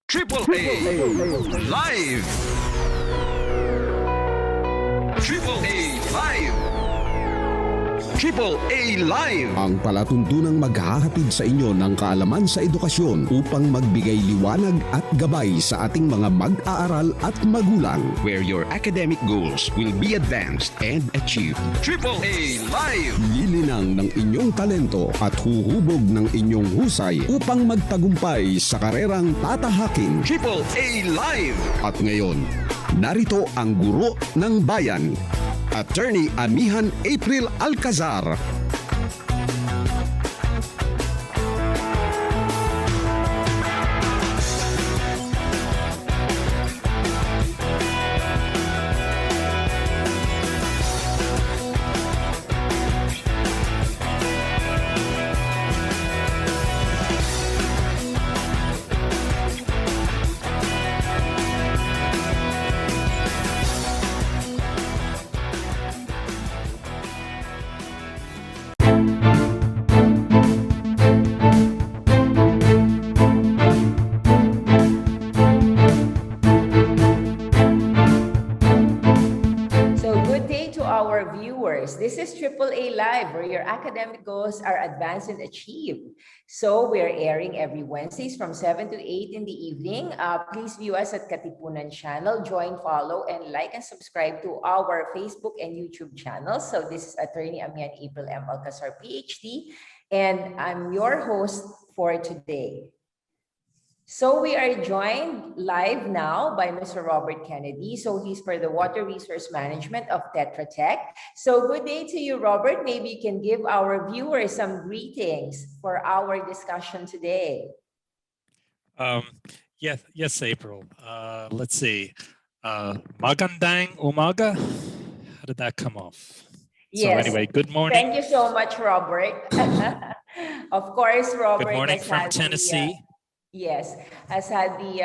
AAA Live! AAA Live! AAA Live! Ang palatuntunang maghahatid sa inyo ng kaalaman sa edukasyon upang magbigay liwanag at gabay sa ating mga mag-aaral at magulang. Where your academic goals will be advanced and achieved. AAA Live! Lilinang ng inyong talento at huhubog ng inyong husay upang magtagumpay sa karerang tatahakin. AAA Live! At ngayon, narito ang guro ng bayan, Attorney AMIHAN April ALCAZAR. This is AAA Live, where your academic goals are advanced and achieved. So we're airing every Wednesdays from 7 to 8 in the evening. Please view us at Katipunan channel. Join, follow, and like and subscribe to our Facebook and YouTube channels. So this is Attorney AMIHAN April M. ALCAZAR, PhD, and I'm your host for today. So we are joined live now by Mr. Robert Kennedy. So he's for the Water Resource Management of Tetratech. So good day to you, Robert. Maybe you can give our viewers some greetings for our discussion today. Yes, April. Let's see. Magandang umaga. How did that come off? Yes. So anyway, good morning. Thank you so much, Robert. Of course, Robert. Good morning from Tennessee. Yes, has had the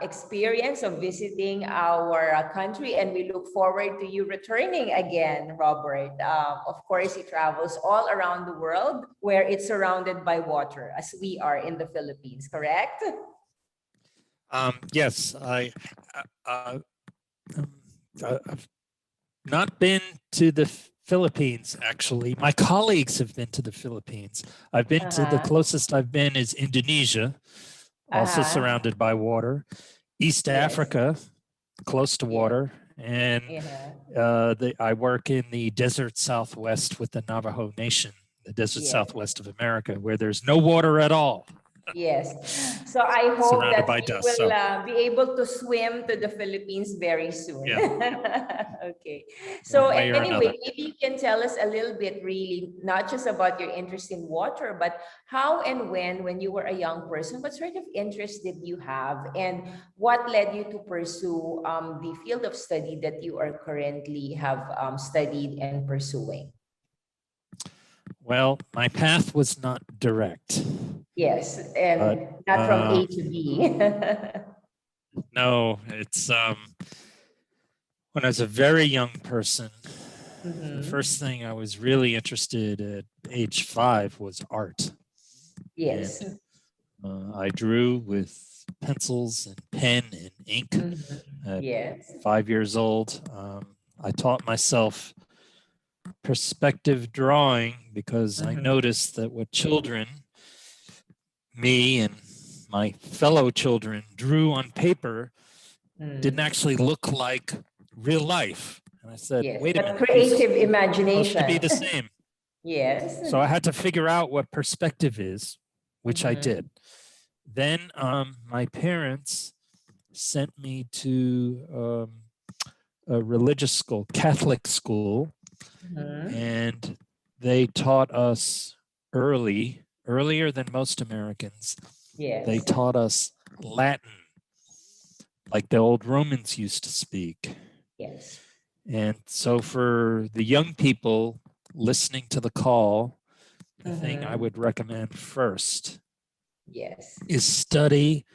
experience of visiting our country, and we look forward to you returning again, Robert. Of course, he travels all around the world where it's surrounded by water, as we are in the Philippines, correct? Yes, I've not been to the Philippines, actually. My colleagues have been to the Philippines. I've been to the closest I've been is Indonesia. Also surrounded by water. East Africa, close to water. And I work in the desert Southwest with the Navajo Nation, the desert Southwest of America, where there's no water at all. Yes. So I hope Surrounded that by you dust, will be able to swim to the Philippines very soon. Yeah. Okay. So anyway, another. maybe you can tell us a little bit, really, not just about your interest in water, but how and when you were a young person, what sort of interest did you have, and what led you to pursue the field of study that you are currently have studied and pursuing? Well, my path was not direct. Yes, and not from A to B. No, it's when I was a very young person, the first thing I was really interested at age 5 was art. Yes. And, I drew with pencils and pen and ink at 5 years old. I taught myself perspective drawing because I noticed that what children, me and my fellow children, drew on paper didn't actually look like real life. And I said, wait a minute, creative imagination supposed to be the same. Yes. So I had to figure out what perspective is, which I did. Then my parents sent me to a religious school, Catholic school, and they taught us earlier than most Americans. Yes. They taught us Latin, like the old Romans used to speak. Yes. And so for the young people listening to the call, the thing I would recommend first is study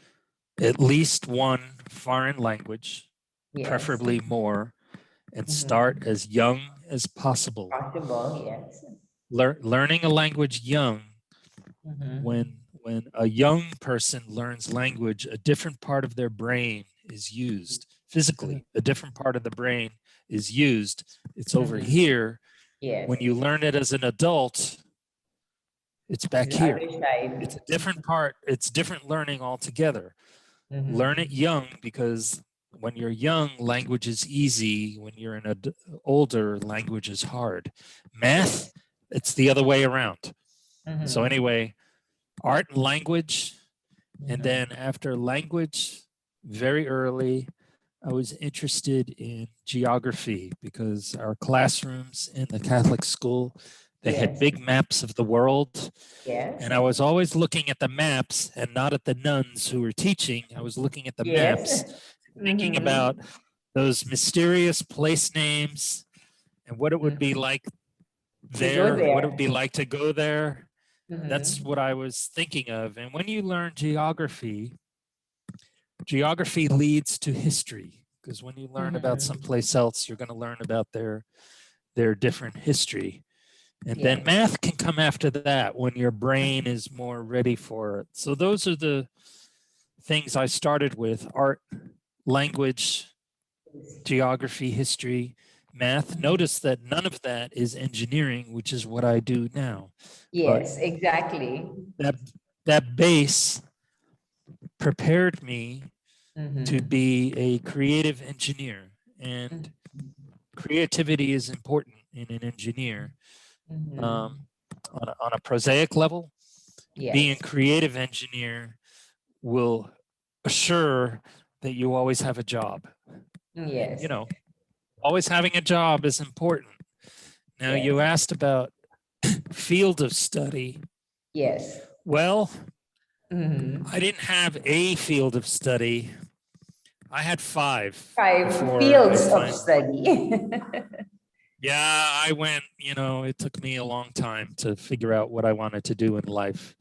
at least one foreign language, preferably more, and start as young as possible. Yes. Learning a language young when when a young person learns language, a different part of their brain is used physically. A different part of the brain is used. It's over here. Yes. When you learn it as an adult, it's back The here. other side. It's a different part. It's different learning altogether. Learn it young, because when you're young, language is easy. When you're older, language is hard. Math, it's the other way around. So anyway, art and language. And then after language, very early, I was interested in geography, because our classrooms in the Catholic school, they had big maps of the world. And I was always looking at the maps and not at the nuns who were teaching. I was looking at the maps, thinking about those mysterious place names and what it would be like there, what it would be like to go there. That's what I was thinking of. And when you learn geography, geography leads to history, because when you learn about someplace else, you're going to learn about their different history. And then math can come after that when your brain is more ready for it. So those are the things I started with: art, language, geography, history, math. Notice that none of that is engineering, which is what I do now. Yes, but exactly. That base prepared me to be a creative engineer, and creativity is important in an engineer. On a prosaic level, being a creative engineer will assure that you always have a job. Yes. You know, always having a job is important. Now, you asked about field of study. Yes. Well, I didn't have a field of study. I had five. Five before fields I of study. Yeah, I went, it took me a long time to figure out what I wanted to do in life.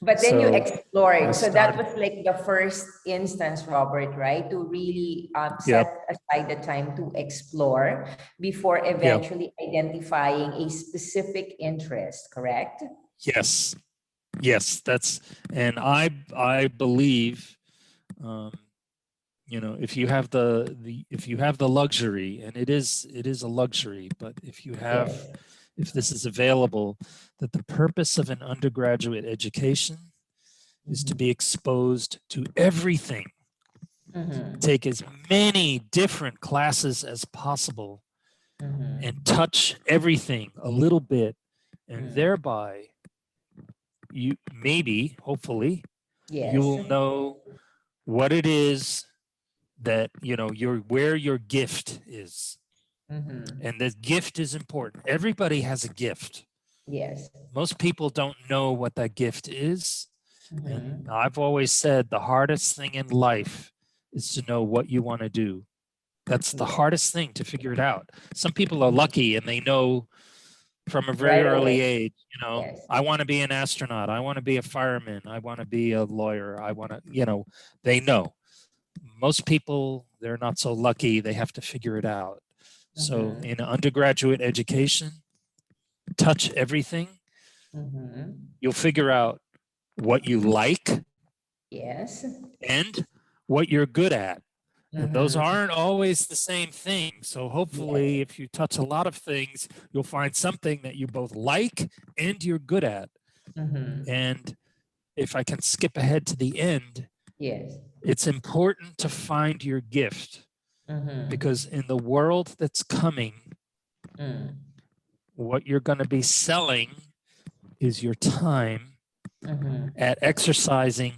But then you explored. So that started- was like the first instance, Robert, right? To really set aside the time to explore before eventually identifying a specific interest, correct? Yes. Yes, and I believe, if you have the luxury, and it is a luxury, but if this is available, that the purpose of an undergraduate education is to be exposed to everything. Take as many different classes as possible and touch everything a little bit, and thereby you hopefully you will know what it is that where your gift is. And the gift is important. Everybody has a gift. Yes. Most people don't know what that gift is. And I've always said the hardest thing in life is to know what you want to do. That's the hardest thing, to figure it out. Some people are lucky and they know from a very early age, I want to be an astronaut. I want to be a fireman. I want to be a lawyer. I want to, they know. Most people, they're not so lucky. They have to figure it out. So in undergraduate education, touch everything. You'll figure out what you like. Yes. And what you're good at. And those aren't always the same thing. So hopefully, if you touch a lot of things, you'll find something that you both like and you're good at. And if I can skip ahead to the end, it's important to find your gift, because in the world that's coming, what you're going to be selling is your time at exercising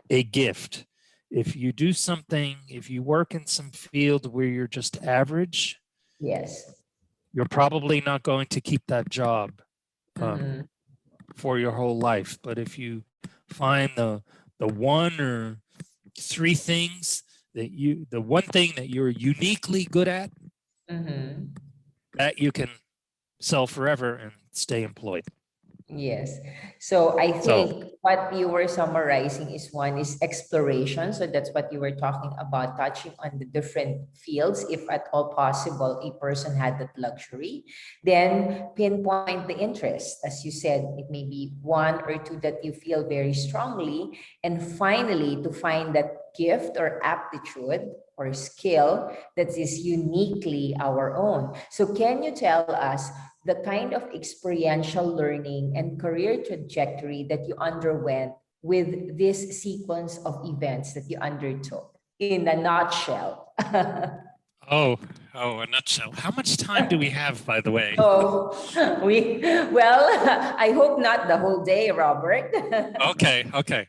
a gift. If you do something, if you work in some field where you're just average, you're probably not going to keep that job for your whole life. But if you find the one or three things the one thing that you're uniquely good at, that you can sell forever and stay employed. Yes. So I So, think what you were summarizing is one is exploration. So that's what you were talking about, touching on the different fields, if at all possible, a person had that luxury. Then pinpoint the interest. As you said, it may be one or two that you feel very strongly. And finally, to find that gift or aptitude or skill that is uniquely our own. So can you tell us the kind of experiential learning and career trajectory that you underwent with this sequence of events that you undertook in a nutshell? oh, a nutshell. How much time do we have, by the way? Oh, well, I hope not the whole day, Robert. Okay. Okay.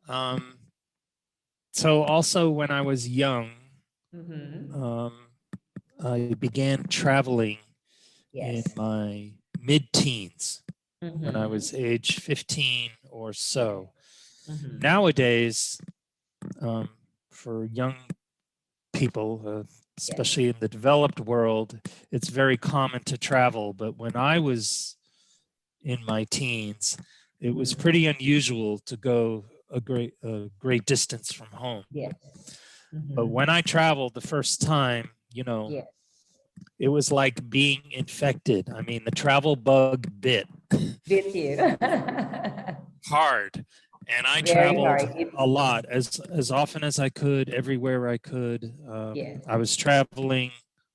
Um, so also when I was young, Mm-hmm. I began traveling in Yes. my mid-teens when I Mm-hmm. was age 15 or so. Mm-hmm. Nowadays, for young people, Yes. especially in the developed world, it's very common to travel. But when I was in my teens, it was pretty unusual to go a great distance from home. Yes. But Mm-hmm. when I traveled the first time, Yes. it was like being infected. I mean, the travel bug bit With you. hard, and I Very traveled hard. a lot, as often as I could, everywhere I could. Yes. I was traveling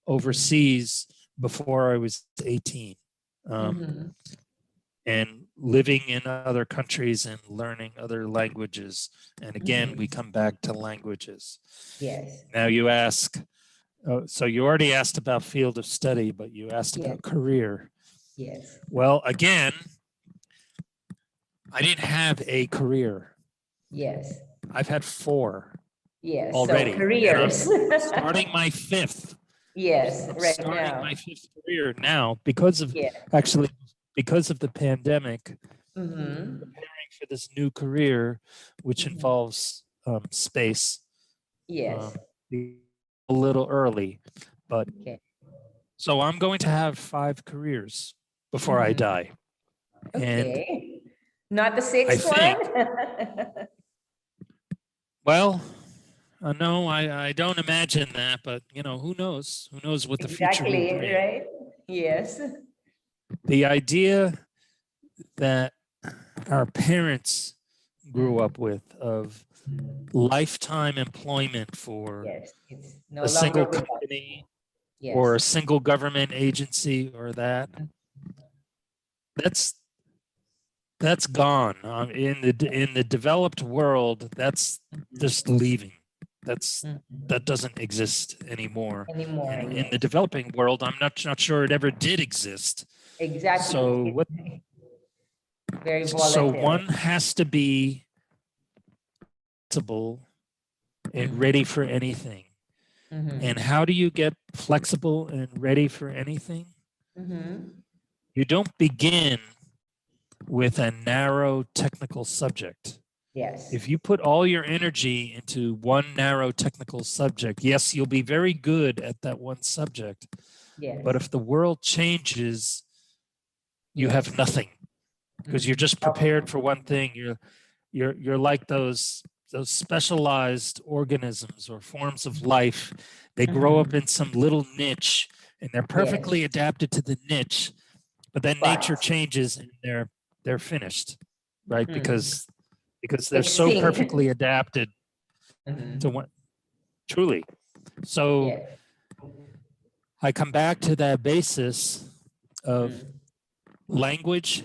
overseas before I was 18, Mm-hmm. and living in other countries and learning other languages. And again, we come back to languages. Yes. Now you ask, so you already asked about field of study, but you asked Yes. about career. Yes. Well, again, I didn't have a career. Yes. I've had 4 Yes. So already, and I'm careers. starting my 5th. Yes. I'm Right starting now. my 5th career now because of Yeah. because of the pandemic, Mm-hmm. preparing for this new career, which involves space. Yes. A little early, but Okay. so I'm going to have 5 careers before I Mm-hmm. die. And Okay. Not the I sixth one? think, well, no, I don't imagine that, but who knows? Who knows what the future will Exactly, bring? right? Yes. The idea that our parents grew up with of lifetime employment for Yes. It's no a longer single with us. company or Yes. a single government agency or that's gone. In the developed world, that's just leaving. That doesn't exist anymore. Anymore, In the yes. developing world, I'm not sure it ever did exist. Exactly. So what? Very So volatile. one has to be flexible and Mm-hmm. ready for anything. And Mm-hmm. how do you get flexible and ready for anything? Mm-hmm. You don't begin with a narrow technical subject. Yes. If you put all your energy into one narrow technical subject, yes, you'll be very good at that one subject. Yes. But if the world changes, you Yes. have nothing because you're just prepared for one thing. You're like those specialized organisms or forms of life. They grow up in some little niche and they're perfectly adapted to the niche, but then nature But changes and they're finished, right? Because they're so extinct. perfectly adapted to what truly. So Yes. I come back to that basis of language,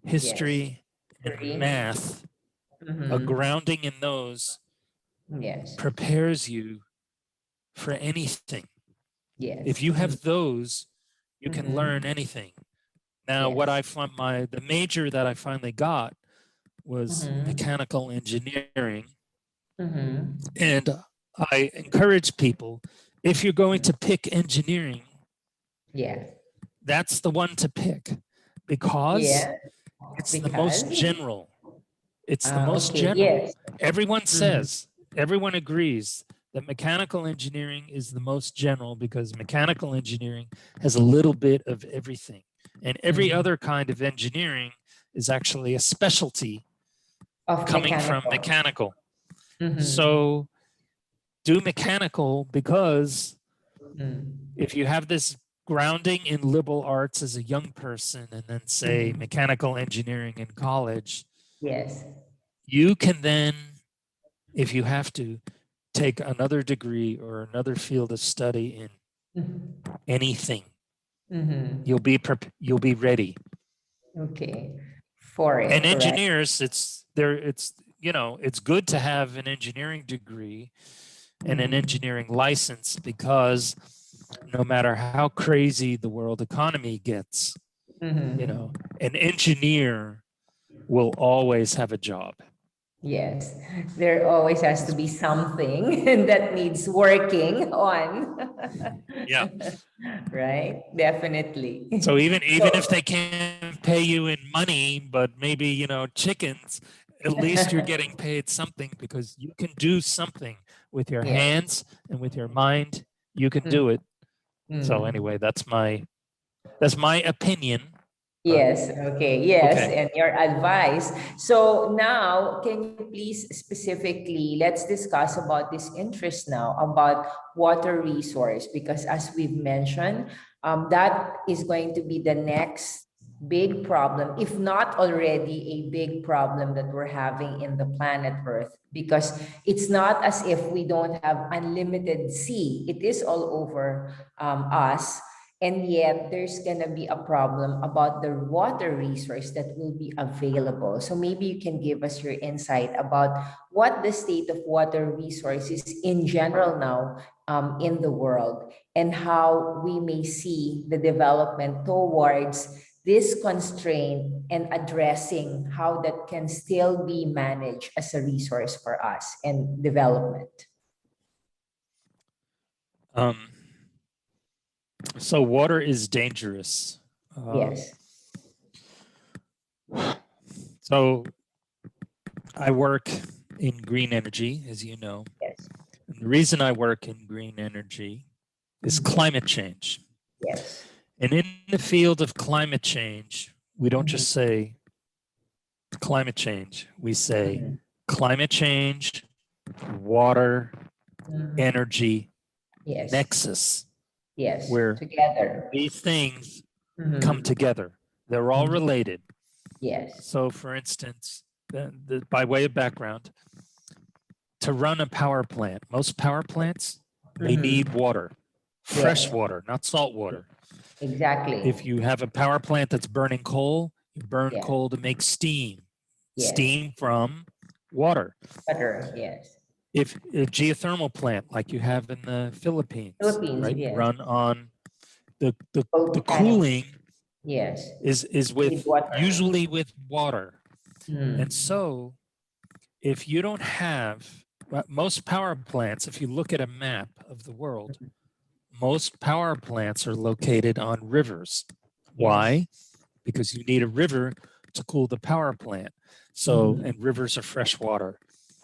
Yes. history, and Three. math. A Mm-hmm. grounding in those Yes. prepares you for anything. Yes. If you have those, you can learn Mm-hmm. anything. Now, what Yes. I find the major that I finally got was Mm-hmm. mechanical engineering. Mm-hmm. And I encourage people, if you're going to pick engineering, Yeah. that's the one to pick because Yeah. it's the most Because. general. It's the most Okay. general. Yes. Everyone Mm-hmm. says, everyone agrees that mechanical engineering is the most general because mechanical engineering has a little bit of everything. And every other kind of engineering is actually a specialty Of coming from mechanical. mechanical. So do mechanical, because if you have this grounding in liberal arts as a young person and then say mechanical engineering in college, Yes. you can then, if you have to, take another degree or another field of study in anything. You'll be ready. Okay. For it. And Correct. engineers, it's good to have an engineering degree and an engineering license, because no matter how crazy the world economy gets, an engineer will always have a job. Yes, there always has to be something that needs working on. Yeah. Right, definitely. So even if they can't pay you in money, but maybe, chickens, at least you're getting paid something, because you can do something with your hands and with your mind. You can do it. So anyway, that's my opinion. Yes, okay, yes, Okay. and your advice. So now, can you please specifically, let's discuss about this interest now, about water resource, because as we've mentioned, that is going to be the next big problem, if not already a big problem that we're having in the planet Earth, because it's not as if we don't have unlimited sea. It is all over us. And yet there's going to be a problem about the water resource that will be available. So maybe you can give us your insight about what the state of water resources in general now in the world, and how we may see the development towards this constraint and addressing how that can still be managed as a resource for us and development. So water is dangerous. Yes. So I work in green energy, as you know. Yes. And the reason I work in green energy is climate change. Yes. And in the field of climate change, we don't just say climate change. We say climate change, water, energy, yes. nexus. Yes, where together. these things come together. They're all related. Yes. So for instance, by way of background, to run a power plant, most power plants, they need water, fresh water, not salt water. Exactly. If you have a power plant that's burning coal, you burn coal to make steam. Steam from water. Water, yes. If a geothermal plant like you have in the Philippines, right, yes. run on the Both cooling yes. is with usually with water. And so if you don't have most power plants, if you look at a map of the world, most power plants are located on rivers. Why? Because you need a river to cool the power plant. So, and rivers are fresh water.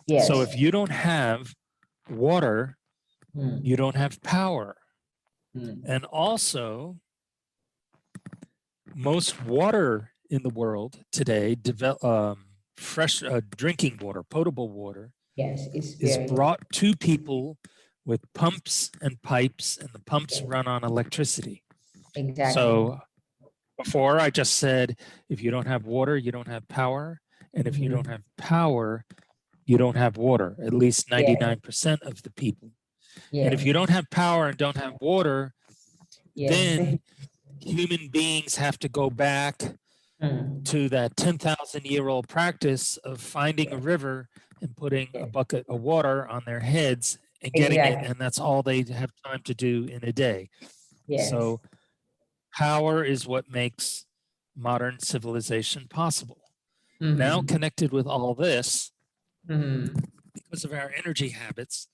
Yes. So if you don't have water, you don't have power. And also, most water in the world today, fresh drinking water, potable water, is brought to people with pumps and pipes, and the pumps run on electricity. Exactly. So before I just said, if you don't have water, you don't have power. And if you don't have power, you don't have water, at least 99% of the people. And if you don't have power and don't have water, then human beings have to go back to that 10,000-year-old practice of finding a river and putting a bucket of water on their heads and getting it. And that's all they have time to do in a day. So power is what makes modern civilization possible. Now connected with all this, because of our energy habits,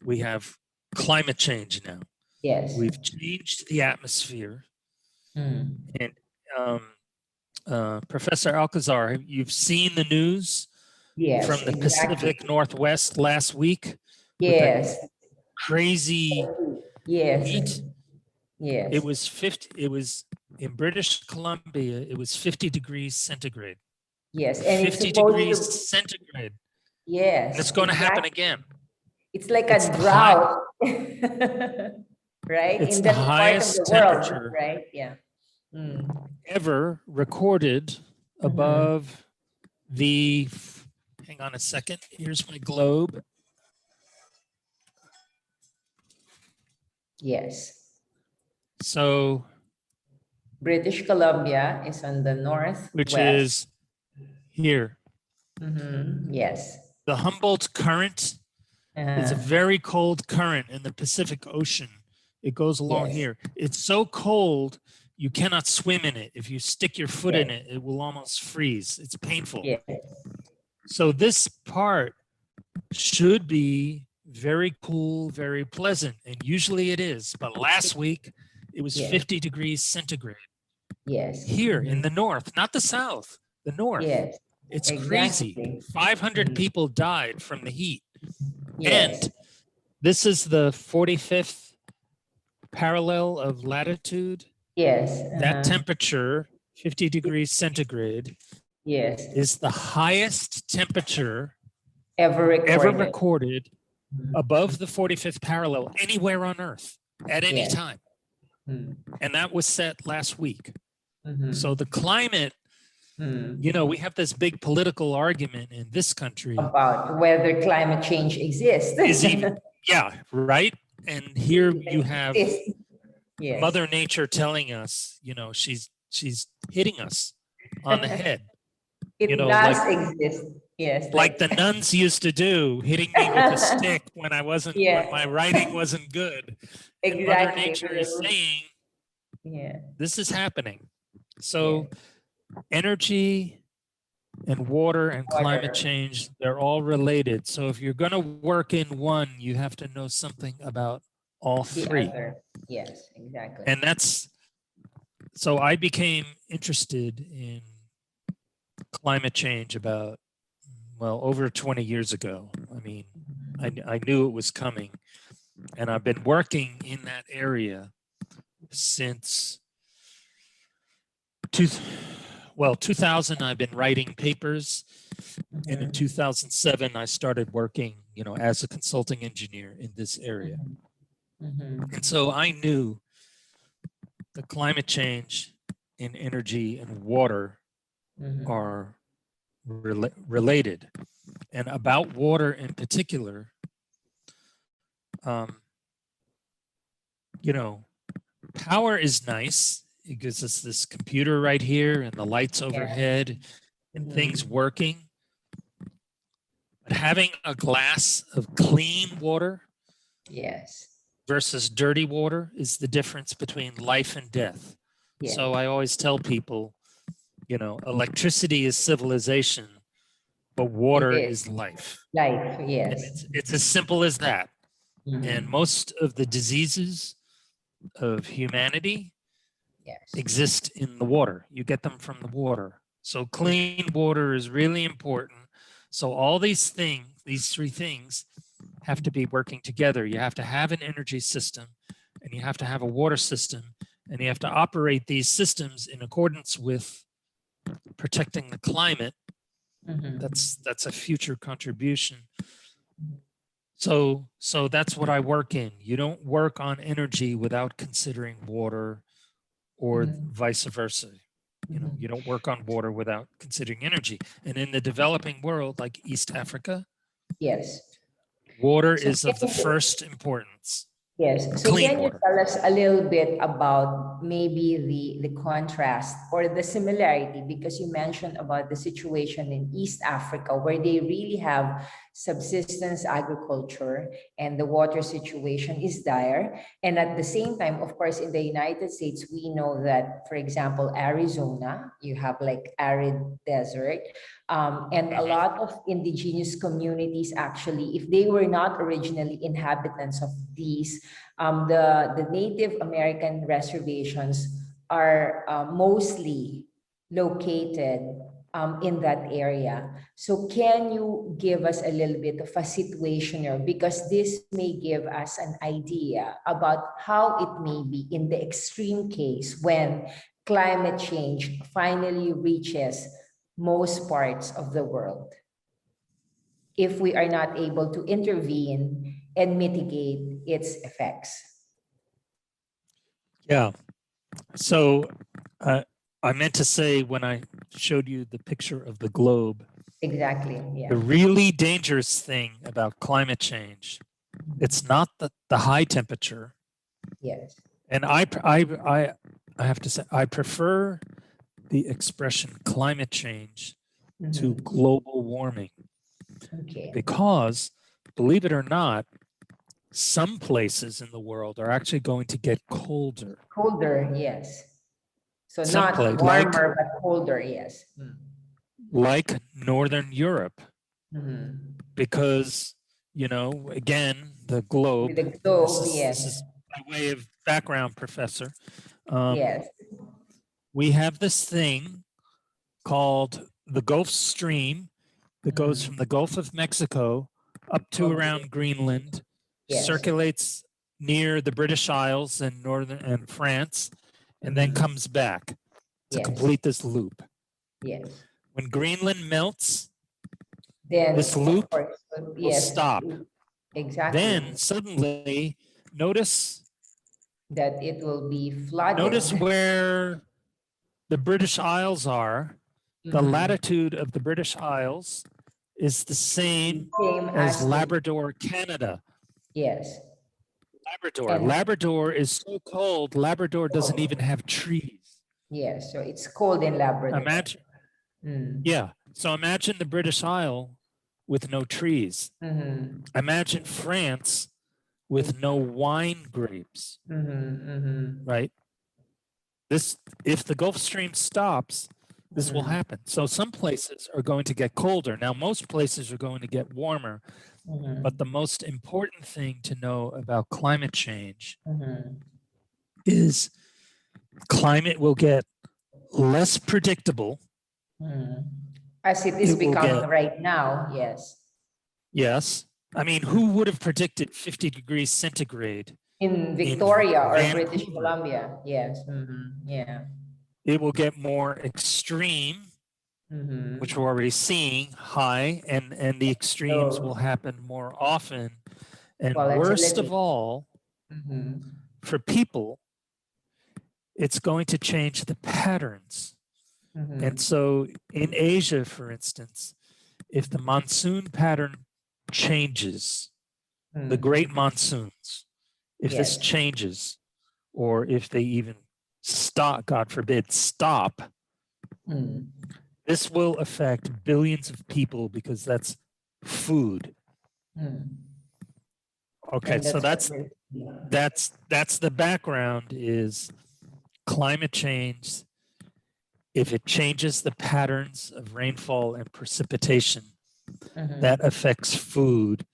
we have climate change now. Yes. We've changed the atmosphere. And Professor ALCAZAR, you've seen the news from the Pacific Northwest last week? Yes. Crazy heat. Yes. It was in British Columbia, it was 50 degrees centigrade. Yes, and it's 50 supposed degrees to, centigrade. yes, And it's going to happen exactly. again. It's like It's a the drought, right? It's In the that part of the highest world, temperature right? Yeah. Mm. ever recorded above the, hang on a second, here's my globe. Yes. So, British Columbia is on the northwest. which is here. Yes. The Humboldt Current is a very cold current in the Pacific Ocean. It goes along Yes. here. It's so cold, you cannot swim in it. If you stick your foot in Yes. it, it will almost freeze. It's painful. Yes. So this part should be very cool, very pleasant, and usually it is. But last week, it was Yes. 50 degrees centigrade Yes. here in the north, not the south, the north. Yes. It's Exactly. crazy. 500 people died from the heat. Yes. And this is the 45th parallel of latitude. Yes. That temperature, 50 degrees centigrade, Yes. is the highest temperature Ever recorded above the 45th parallel anywhere on Earth at any Yes. time. And that was set last week. So the climate, you know, we have this big political argument in this country. About whether climate change exists. Is even, yeah, right? And here you have Yes. Mother Nature telling us, you know, she's hitting us on the head. It you know, does like, exist. Yes. like the nuns used to do, hitting me with a stick when I wasn't, when my writing wasn't good. And Exactly. Mother Nature is saying, this is happening. So energy and water and climate change, they're all related. So if you're going to work in one, you have to know something about all three. Yes, exactly. And that's, so I became interested in climate change about, well, over 20 years ago. I mean, I knew it was coming, and I've been working in that area since 2000. I've been writing papers, and in 2007 I started working, you know, as a consulting engineer in this area. And so I knew the climate change in energy and water are related. And about water in particular, you know, power is nice. It gives us this computer right here and the lights overhead and things working. But having a glass of clean water versus dirty water is the difference between life and death. So I always tell people, you know, electricity is civilization, but water is life. Life, yes. It's as simple as that. And most of the diseases of humanity exist in the water. You get them from the water. So clean water is really important. So all these things, these three things, have to be working together. You have to have an energy system, and you have to have a water system, and you have to operate these systems in accordance with protecting the climate. That's a future contribution. So that's what I work in. You don't work on energy without considering water, or vice versa. You know, you don't work on water without considering energy. And in the developing world, like East Africa, water is of the first importance. Yes. So Clean can you water. tell us a little bit about maybe the contrast or the similarity, because you mentioned about the situation in East Africa where they really have subsistence agriculture and the water situation is dire. And at the same time, of course, in the United States, we know that, for example, Arizona, you have like arid desert. And a lot of indigenous communities, actually, if they were not originally inhabitants of these, the Native American reservations are mostly located in that area. So can you give us a little bit of a situationer, because this may give us an idea about how it may be in the extreme case when climate change finally reaches most parts of the world if we are not able to intervene and mitigate its effects. Yeah. So I meant to say when I showed you the picture of the globe, Exactly. Yeah. the really dangerous thing about climate change, it's not the high temperature. Yes. And I have to say, I prefer the expression climate change to global warming, Okay. because believe it or not, some places in the world are actually going to get colder. Colder, yes. So Some not place, warmer, but colder, yes. like Northern Europe, Mm-hmm. because, you know, again, the globe, With the globe, this yes. is by way of background, Professor. Yes. We have this thing called the Gulf Stream that goes from the Gulf of Mexico up to Okay. around Greenland, Yes. circulates near the British Isles and northern and France, and then comes back to Yes. complete this loop. Yes. When Greenland melts, Then, this of loop course, will yes. stop. Exactly. Then suddenly, notice That it will be flooded. notice where the British Isles are. The latitude of the British Isles is the same as Labrador, Canada. Yes. Labrador. Labrador is so cold, Labrador doesn't even have trees. Yes, so it's cold in Labrador. Imagine, yeah. So imagine the British Isle with no trees. Imagine France with no wine grapes, right? This, if the Gulf Stream stops, this will happen. So some places are going to get colder. Now, most places are going to get warmer. But the most important thing to know about climate change is climate will get less predictable. As it is It will becoming get, right now, yes. yes. I mean, who would have predicted 50 degrees centigrade? In Victoria or Vancouver? British Columbia, yes. Yeah. It will get more extreme, which we're already seeing, high, and the extremes will happen more often. And worst of all, for people, it's going to change the patterns. And so in Asia, for instance, if the monsoon pattern changes, the great monsoons, if this changes, or if they even stop, God forbid, stop, this will affect billions of people because that's food. Okay, so that's the background is climate change. If it changes the patterns of rainfall and precipitation, that affects food,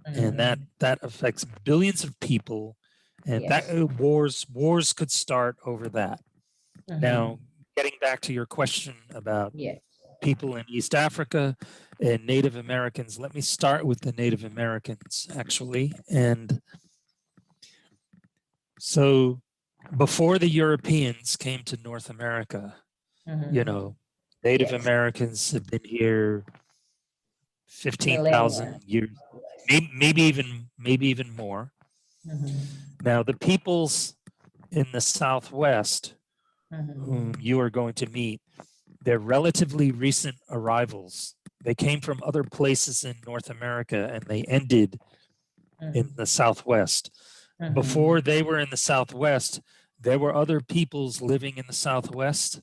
and that affects billions of people, and that wars could start over that. Now, getting back to your question about people in East Africa and Native Americans, let me start with the Native Americans, actually. And so before the Europeans came to North America, you know, Native Americans have been here 15,000 years, maybe even more. Now, the peoples in the Southwest whom you are going to meet, they're relatively recent arrivals. They came from other places in North America and they ended in the Southwest. Before they were in the Southwest, there were other peoples living in the Southwest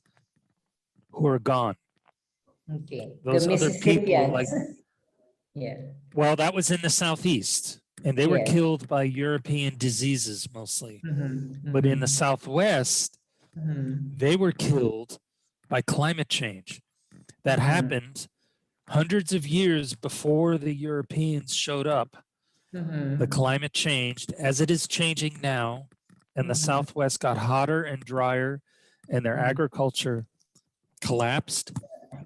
who are gone. Okay. Those the other people, like, yeah. well, that was in the Southeast, and they were killed by European diseases mostly. But in the Southwest, they were killed by climate change that happened hundreds of years before the Europeans showed up. The climate changed as it is changing now, and the Southwest got hotter and drier, and their agriculture collapsed,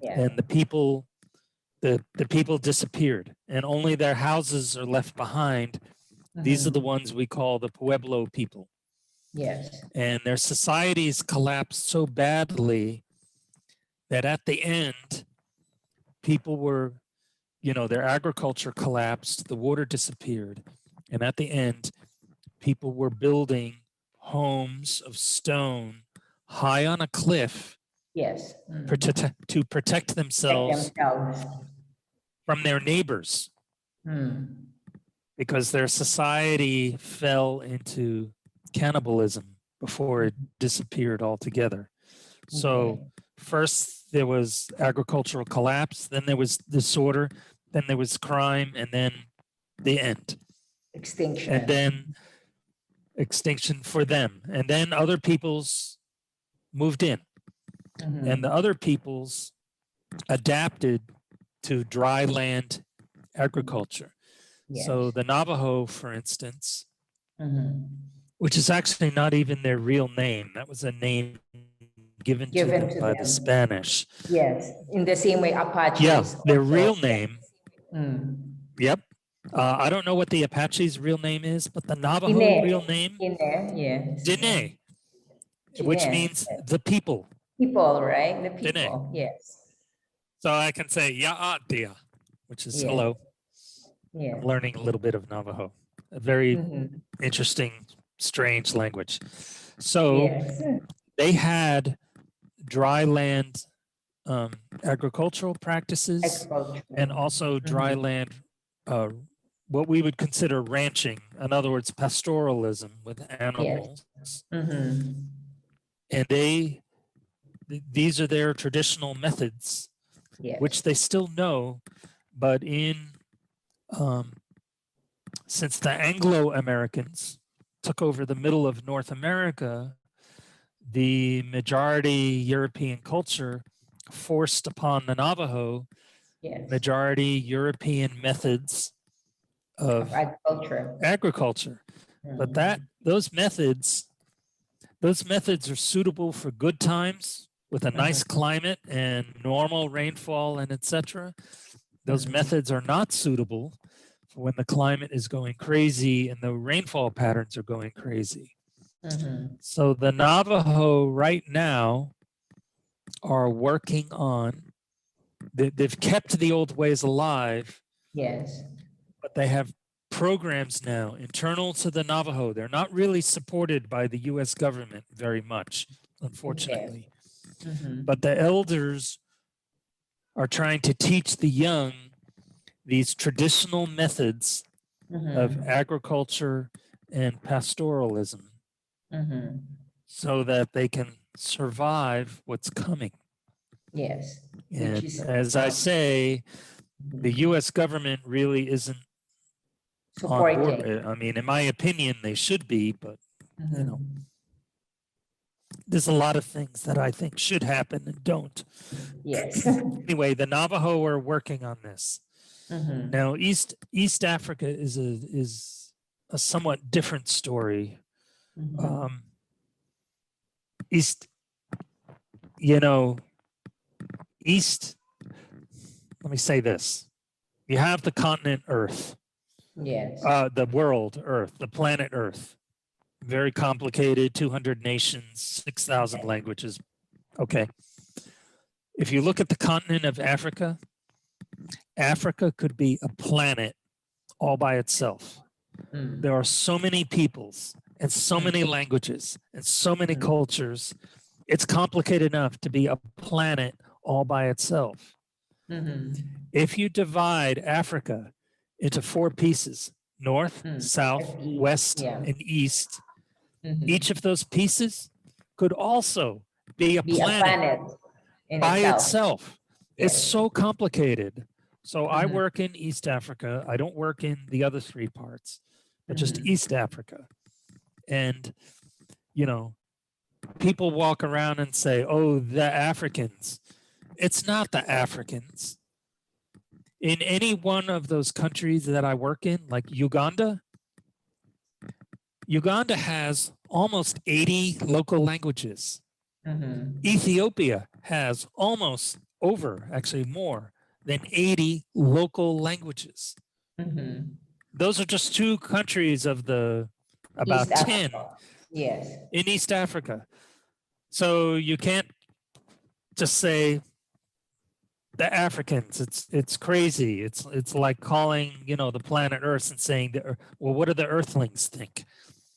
and the people disappeared, and only their houses are left behind. These are the ones we call the Pueblo people. Yes. And their societies collapsed so badly that at the end, people were, you know, their agriculture collapsed, the water disappeared. And at the end, people were building homes of stone high on a cliff Yes. to protect themselves from their neighbors, because their society fell into cannibalism before it disappeared altogether. So first there was agricultural collapse, then there was disorder, then there was crime, and then the end. Extinction. And then extinction for them. And then other peoples moved in. And the other peoples adapted to dry land agriculture. Yes. So the Navajo, for instance, which is actually not even their real name. That was a name given to them by the Spanish. Yes, in the same way Apaches. Yeah, their also. real name. Yep. I don't know what the Apache's real name is, but the Navajo real name, yes. Diné, which means the people. People, right? The people, Diné. yes. So I can say Ya'atia, which is hello. Yeah. I'm learning a little bit of Navajo. A very interesting, strange language. So they had dry land agricultural practices and also dry land, what we would consider ranching. In other words, pastoralism with animals. And these are their traditional methods, which they still know, but since the Anglo-Americans took over the middle of North America, the majority European culture forced upon the Navajo majority European methods of agriculture. But those methods are suitable for good times with a nice climate and normal rainfall and etc. Those methods are not suitable for when the climate is going crazy and the rainfall patterns are going crazy. So the Navajo right now are working on, they've kept the old ways alive, but they have programs now internal to the Navajo. They're not really supported by the US government very much, unfortunately. But the elders are trying to teach the young these traditional methods of agriculture and pastoralism so that they can survive what's coming. And as I say, the US government really isn't on board. I mean, in my opinion, they should be, but you know, there's a lot of things that I think should happen and don't. Anyway, the Navajo are working on this. Now, East Africa is a somewhat different story. Let me say this. You have the continent Earth. The world Earth, the planet Earth. Very complicated, 200 nations, 6,000 languages. Okay. If you look at the continent of Africa, Africa could be a planet all by itself. There are so many peoples and so many languages and so many cultures. It's complicated enough to be a planet all by itself. If you divide Africa into 4 pieces, north, south, west, and east, each of those pieces could also be a planet by itself. It's so complicated. So I work in East Africa. I don't work in the other 3 parts, but just East Africa. And, you know, people walk around and say, oh, the Africans. It's not the Africans. In any one of those countries that I work in, like Uganda has almost 80 local languages. Ethiopia has almost actually more than 80 local languages. Those are just 2 countries of the about 10 Yes. in East Africa. So you can't just say the Africans. It's crazy. It's like calling, you know, the planet Earth and saying, well, what do the Earthlings think?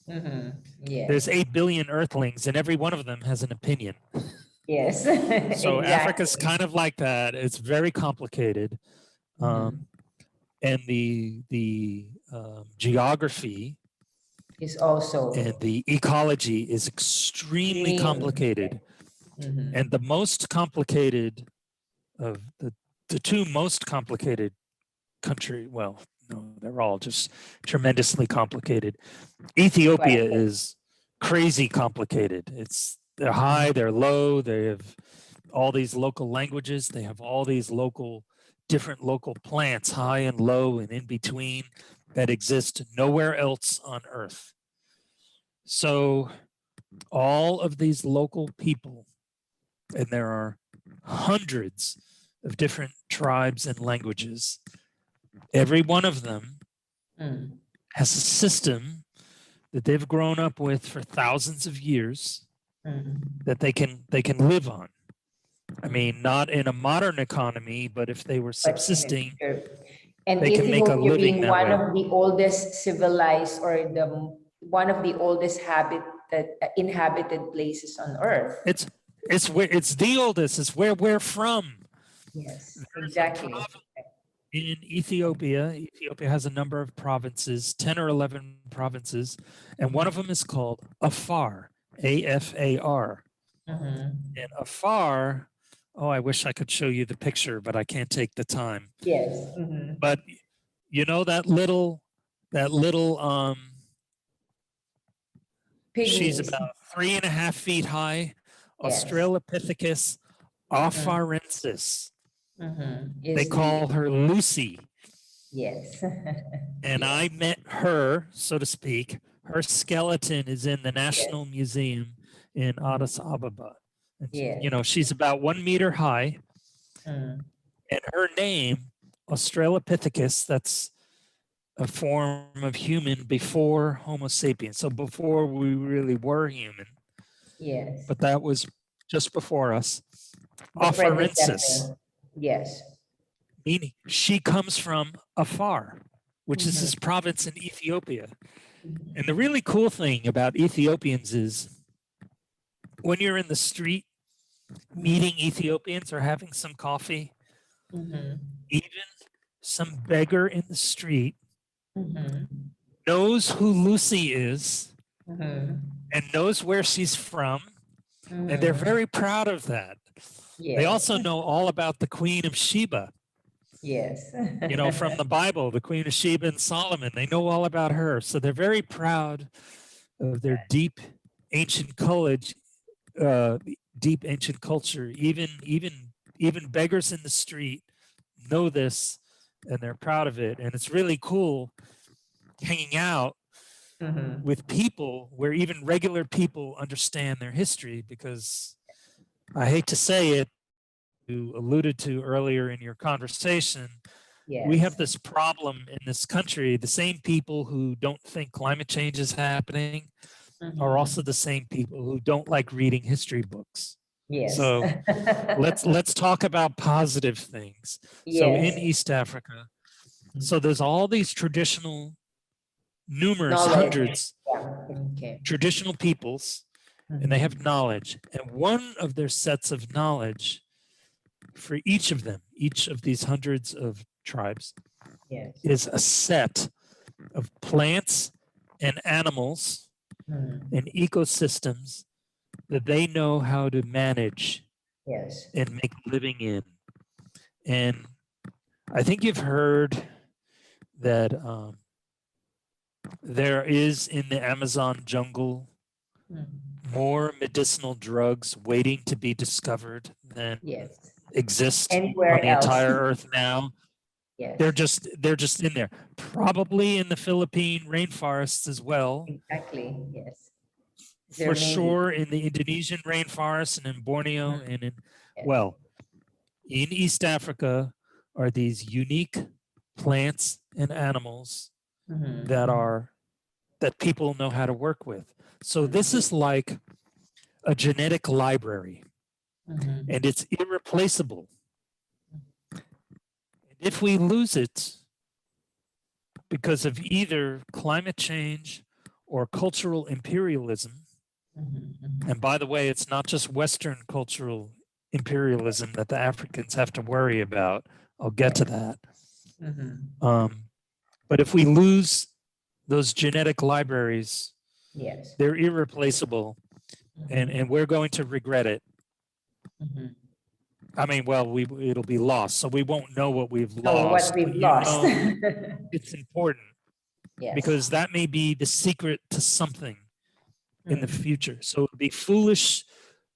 Yes. There's 8 billion Earthlings, and every one of them has an opinion. Yes. So Exactly. Africa's kind of like that. It's very complicated, and the geography is also and the ecology is extremely complicated. And the most complicated of the two most complicated country, well, no, they're all just tremendously complicated. Ethiopia is crazy complicated. They're high, they're low, they have all these local languages, they have all these different local plants, high and low and in between, that exist nowhere else on Earth. So all of these local people, and there are hundreds of different tribes and languages, every one of them has a system that they've grown up with for thousands of years that they can live on. I mean, not in a modern economy, but if they were subsisting, and they can make a Ethiopia living being that one way. of the oldest civilized, or one of the oldest inhabited places on Earth. It's the oldest. It's where we're from. Yes, exactly. In Ethiopia, Ethiopia has a number of provinces, 10 or 11 provinces, and one of them is called Afar, A-F-A-R. And Afar, oh, I wish I could show you the picture, but I can't take the time. Yes. But you know that little she's about 3.5 feet high, yes. Australopithecus afarensis. They call her Lucy. Yes. And yes. I met her, so to speak. Her skeleton is in the National Museum in Addis Ababa. And you know, she's about 1 meter high. And her name, Australopithecus, that's a form of human before Homo sapiens. So before we really were human. Yes. But that was just before us. Afarensis. Yes. Meaning she comes from Afar, which is this province in Ethiopia. And the really cool thing about Ethiopians is when you're in the street meeting Ethiopians or having some coffee, even some beggar in the street knows who Lucy is and knows where she's from, and they're very proud of that. Yes. They also know all about the Queen of Sheba. Yes. You know, from the Bible, the Queen of Sheba and Solomon, they know all about her. So they're very proud of their deep ancient culture. Even beggars in the street know this, and they're proud of it. And it's really cool hanging out with people where even regular people understand their history, because I hate to say it, you alluded to earlier in your conversation, we have this problem in this country. The same people who don't think climate change is happening are also the same people who don't like reading history books. Yes. So let's talk about positive things. Yes. So in East Africa, so there's all these traditional, numerous hundreds traditional peoples, and they have knowledge. And one of their sets of knowledge for each of them, each of these hundreds of tribes, is a set of plants and animals and ecosystems that they know how to manage and make a living in. And I think you've heard that there is in the Amazon jungle more medicinal drugs waiting to be discovered than exist anywhere on the else. entire Earth now. Yes. They're just in there. Probably in the Philippine rainforests as well. Exactly. Yes. For sure in the Indonesian rainforest and in Borneo and in well, in East Africa are these unique plants and animals that are that people know how to work with. So this is like a genetic library, and it's irreplaceable. And if we lose it because of either climate change or cultural imperialism, and by the way, it's not just Western cultural imperialism that the Africans have to worry about. I'll get to that. But if we lose those genetic libraries, Yes. they're irreplaceable, and we're going to regret it. I mean, well, it'll be lost, so we won't know what we've lost. What we've but you lost. know it's important Yes. because that may be the secret to something in the future. So it'd be foolish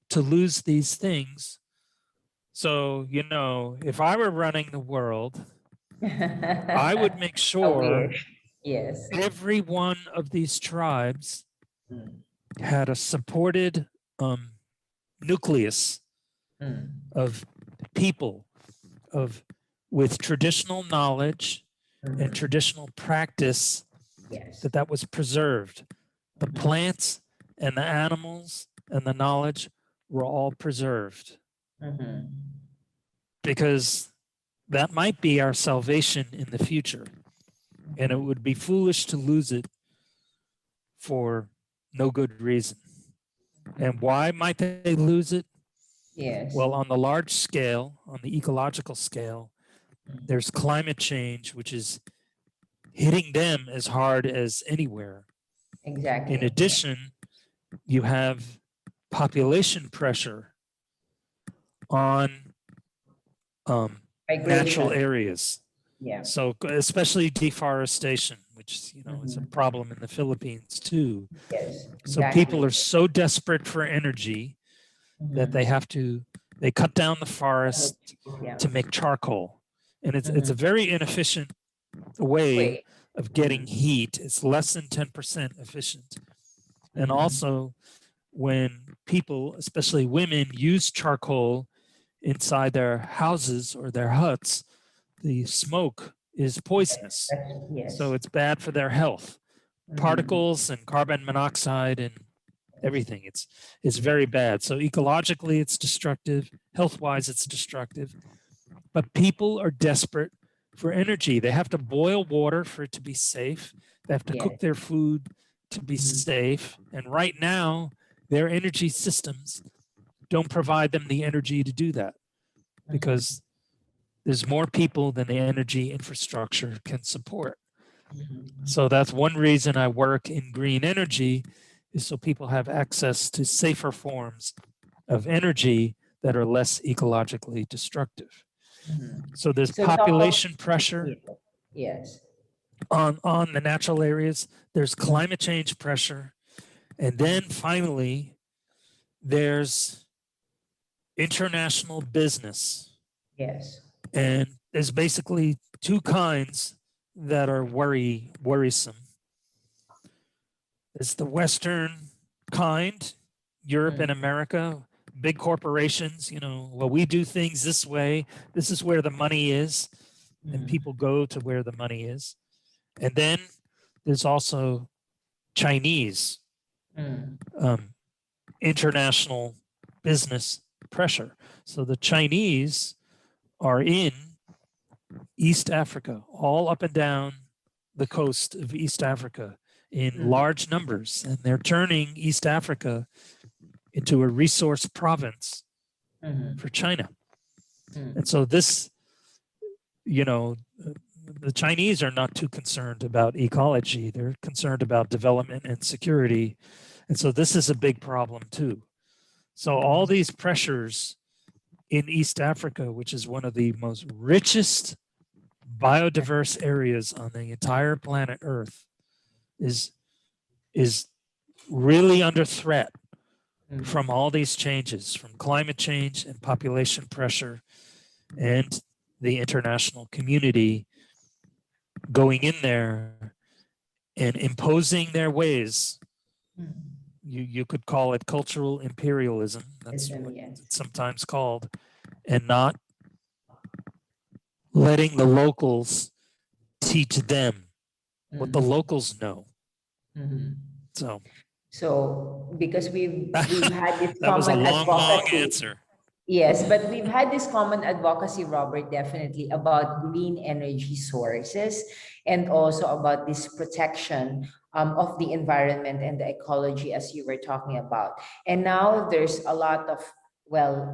to lose these things. So, you know, if I were running the world, I would make sure yes. every one of these tribes had a supported nucleus of people with traditional knowledge and traditional practice, Yes. that was preserved. The plants and the animals and the knowledge were all preserved, because that might be our salvation in the future, and it would be foolish to lose it for no good reason. And why might they lose it? Yes. Well, on the large scale, on the ecological scale, there's climate change, which is hitting them as hard as anywhere. Exactly. In addition, you have population pressure on natural areas. Yeah. So especially deforestation, which, you know, is a problem in the Philippines too. Yes. So people are so desperate for energy that they cut down the forest to make charcoal. And it's a very inefficient way of getting heat. It's less than 10% efficient. And also, when people, especially women, use charcoal inside their houses or their huts, the smoke is poisonous. Yes. So it's bad for their health. Particles and carbon monoxide and everything. It's very bad. So ecologically, it's destructive. Health-wise, it's destructive. But people are desperate for energy. They have to boil water for it to be safe. They have to cook their food to be safe. And right now, their energy systems don't provide them the energy to do that, because there's more people than the energy infrastructure can support. So that's one reason I work in green energy, is so people have access to safer forms of energy that are less ecologically destructive. So there's population pressure Yes. on the natural areas. There's climate change pressure. And then finally, there's international business. Yes. And there's basically two kinds that are worrisome. It's the Western kind, Europe and America, big corporations, you know, well, we do things this way. This is where the money is, and people go to where the money is. And then there's also Chinese international business pressure. So the Chinese are in East Africa, all up and down the coast of East Africa in large numbers, and they're turning East Africa into a resource province for China. And so this, you know, the Chinese are not too concerned about ecology. They're concerned about development and security. And so this is a big problem too. So all these pressures in East Africa, which is one of the most richest biodiverse areas on the entire planet Earth, is really under threat from all these changes, from climate change and population pressure, and the international community going in there and imposing their ways. You could call it cultural imperialism. That's what it's sometimes called, and not letting the locals teach them what the locals know. Mhm. So So because we've had this that was a common long advocacy. answer. Yes, but we've had this common advocacy, Robert, definitely about green energy sources and also about this protection of the environment and the ecology, as you were talking about. And now there's a lot of, well,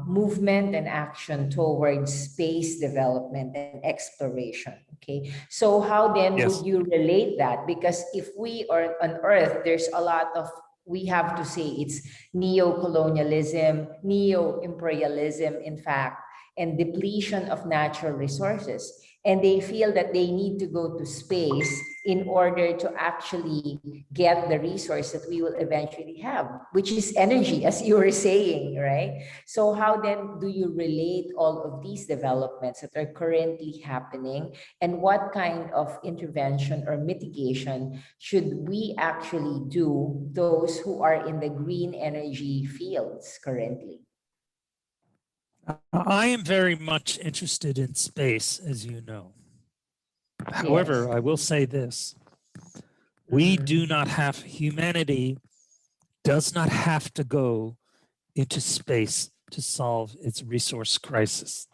movement and action towards space development and exploration. Okay, so how then Yes. would you relate that? Because if we are on Earth, there's a lot of, we have to say it's neo-colonialism, neo-imperialism, in fact, and depletion of natural resources. And they feel that they need to go to space in order to actually get the resource that we will eventually have, which is energy, as you were saying, right? So how then do you relate all of these developments that are currently happening, and what kind of intervention or mitigation should we actually do, those who are in the green energy fields currently? I am very much interested in space, as you know. However, Yes. I will say this. We Mhm. do not have, humanity does not have to go into space to solve its resource crisis.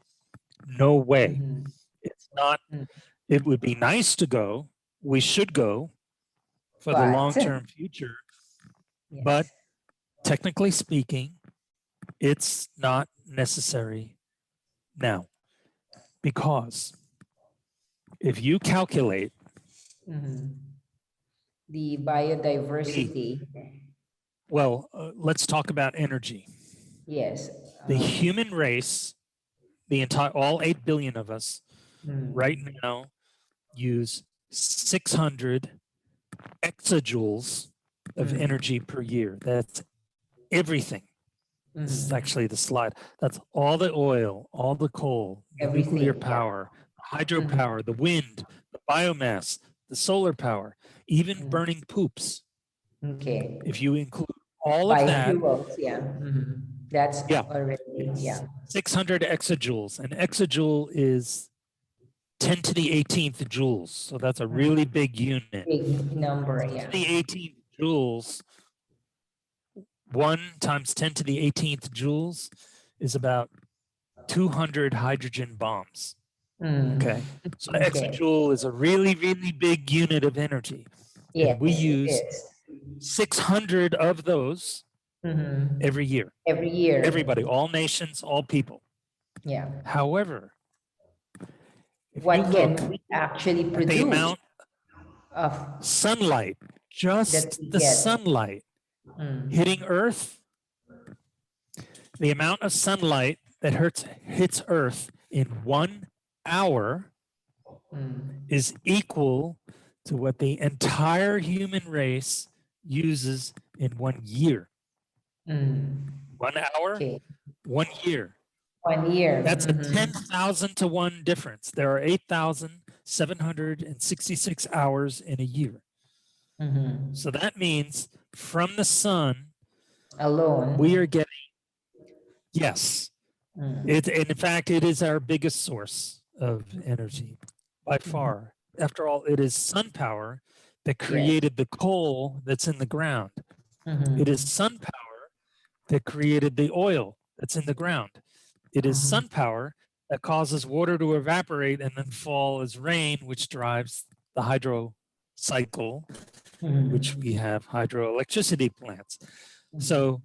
No way. Mhm. It's not, Mm. it would be nice to go. We should go for the But long-term future. But yes. technically speaking, it's not necessary now. Because if you calculate Mhm. The biodiversity. well, let's talk about energy. Yes. The human race, the entire, all 8 billion of us right now use 600 exajoules of energy per year. That's everything. This is actually the slide. That's all the oil, all the coal, the nuclear Everything, yeah. power, hydropower, the wind, the biomass, the solar power, even burning poops. Okay. If you include all of that, Biofuels, yeah. That's yeah, already, it's yeah. 600 exajoules. An exajoule is 10 to the 18th joules. So that's a really big unit. Big number, 10 yeah. to the 18th joules, 1 times 10 to the 18th joules is about 200 hydrogen bombs. Okay. So an Okay. exajoule is a really, really big unit of energy. Yes, And we it use is. 600 of those every year. Every year. Everybody, all nations, all people. Yeah. However, if you What look can we actually at the produce amount of sunlight, that just we the get? sunlight hitting Earth, the amount of sunlight that hits Earth in 1 hour is equal to what the entire human race uses in 1 year. 1 hour, Okay. 1 year. 1 year. That's a 10,000 to 1 difference. There are 8,766 hours in a year. So that means from the sun, Alone. we are getting, yes. In fact, it is our biggest source of energy by far. After all, it is sun power that created the coal that's in the ground. It is sun power that created the oil that's in the ground. It is sun power that causes water to evaporate and then fall as rain, which drives the hydro cycle, which we have hydroelectricity plants. So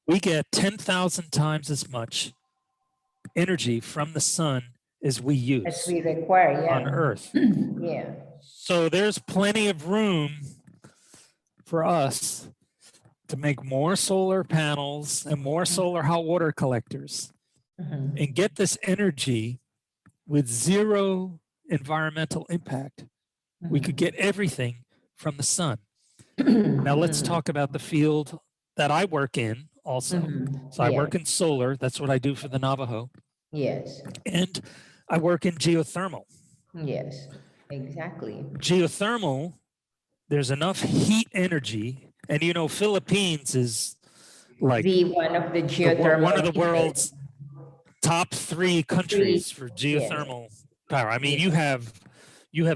we get 10,000 times as much energy from the sun as we use As we require, yeah. on Earth. Yeah. So there's plenty of room for us to make more solar panels and more solar hot water collectors and get this energy with zero environmental impact. We could get everything from the sun. Now let's talk about the field that I work in also. So I work in solar. That's what I do for the Navajo. Yes. And I work in geothermal. Yes, exactly. Geothermal, there's enough heat energy. And you know, Philippines is like One of the geothermal one of the regions. world's top 3 countries for geothermal power. I mean, you have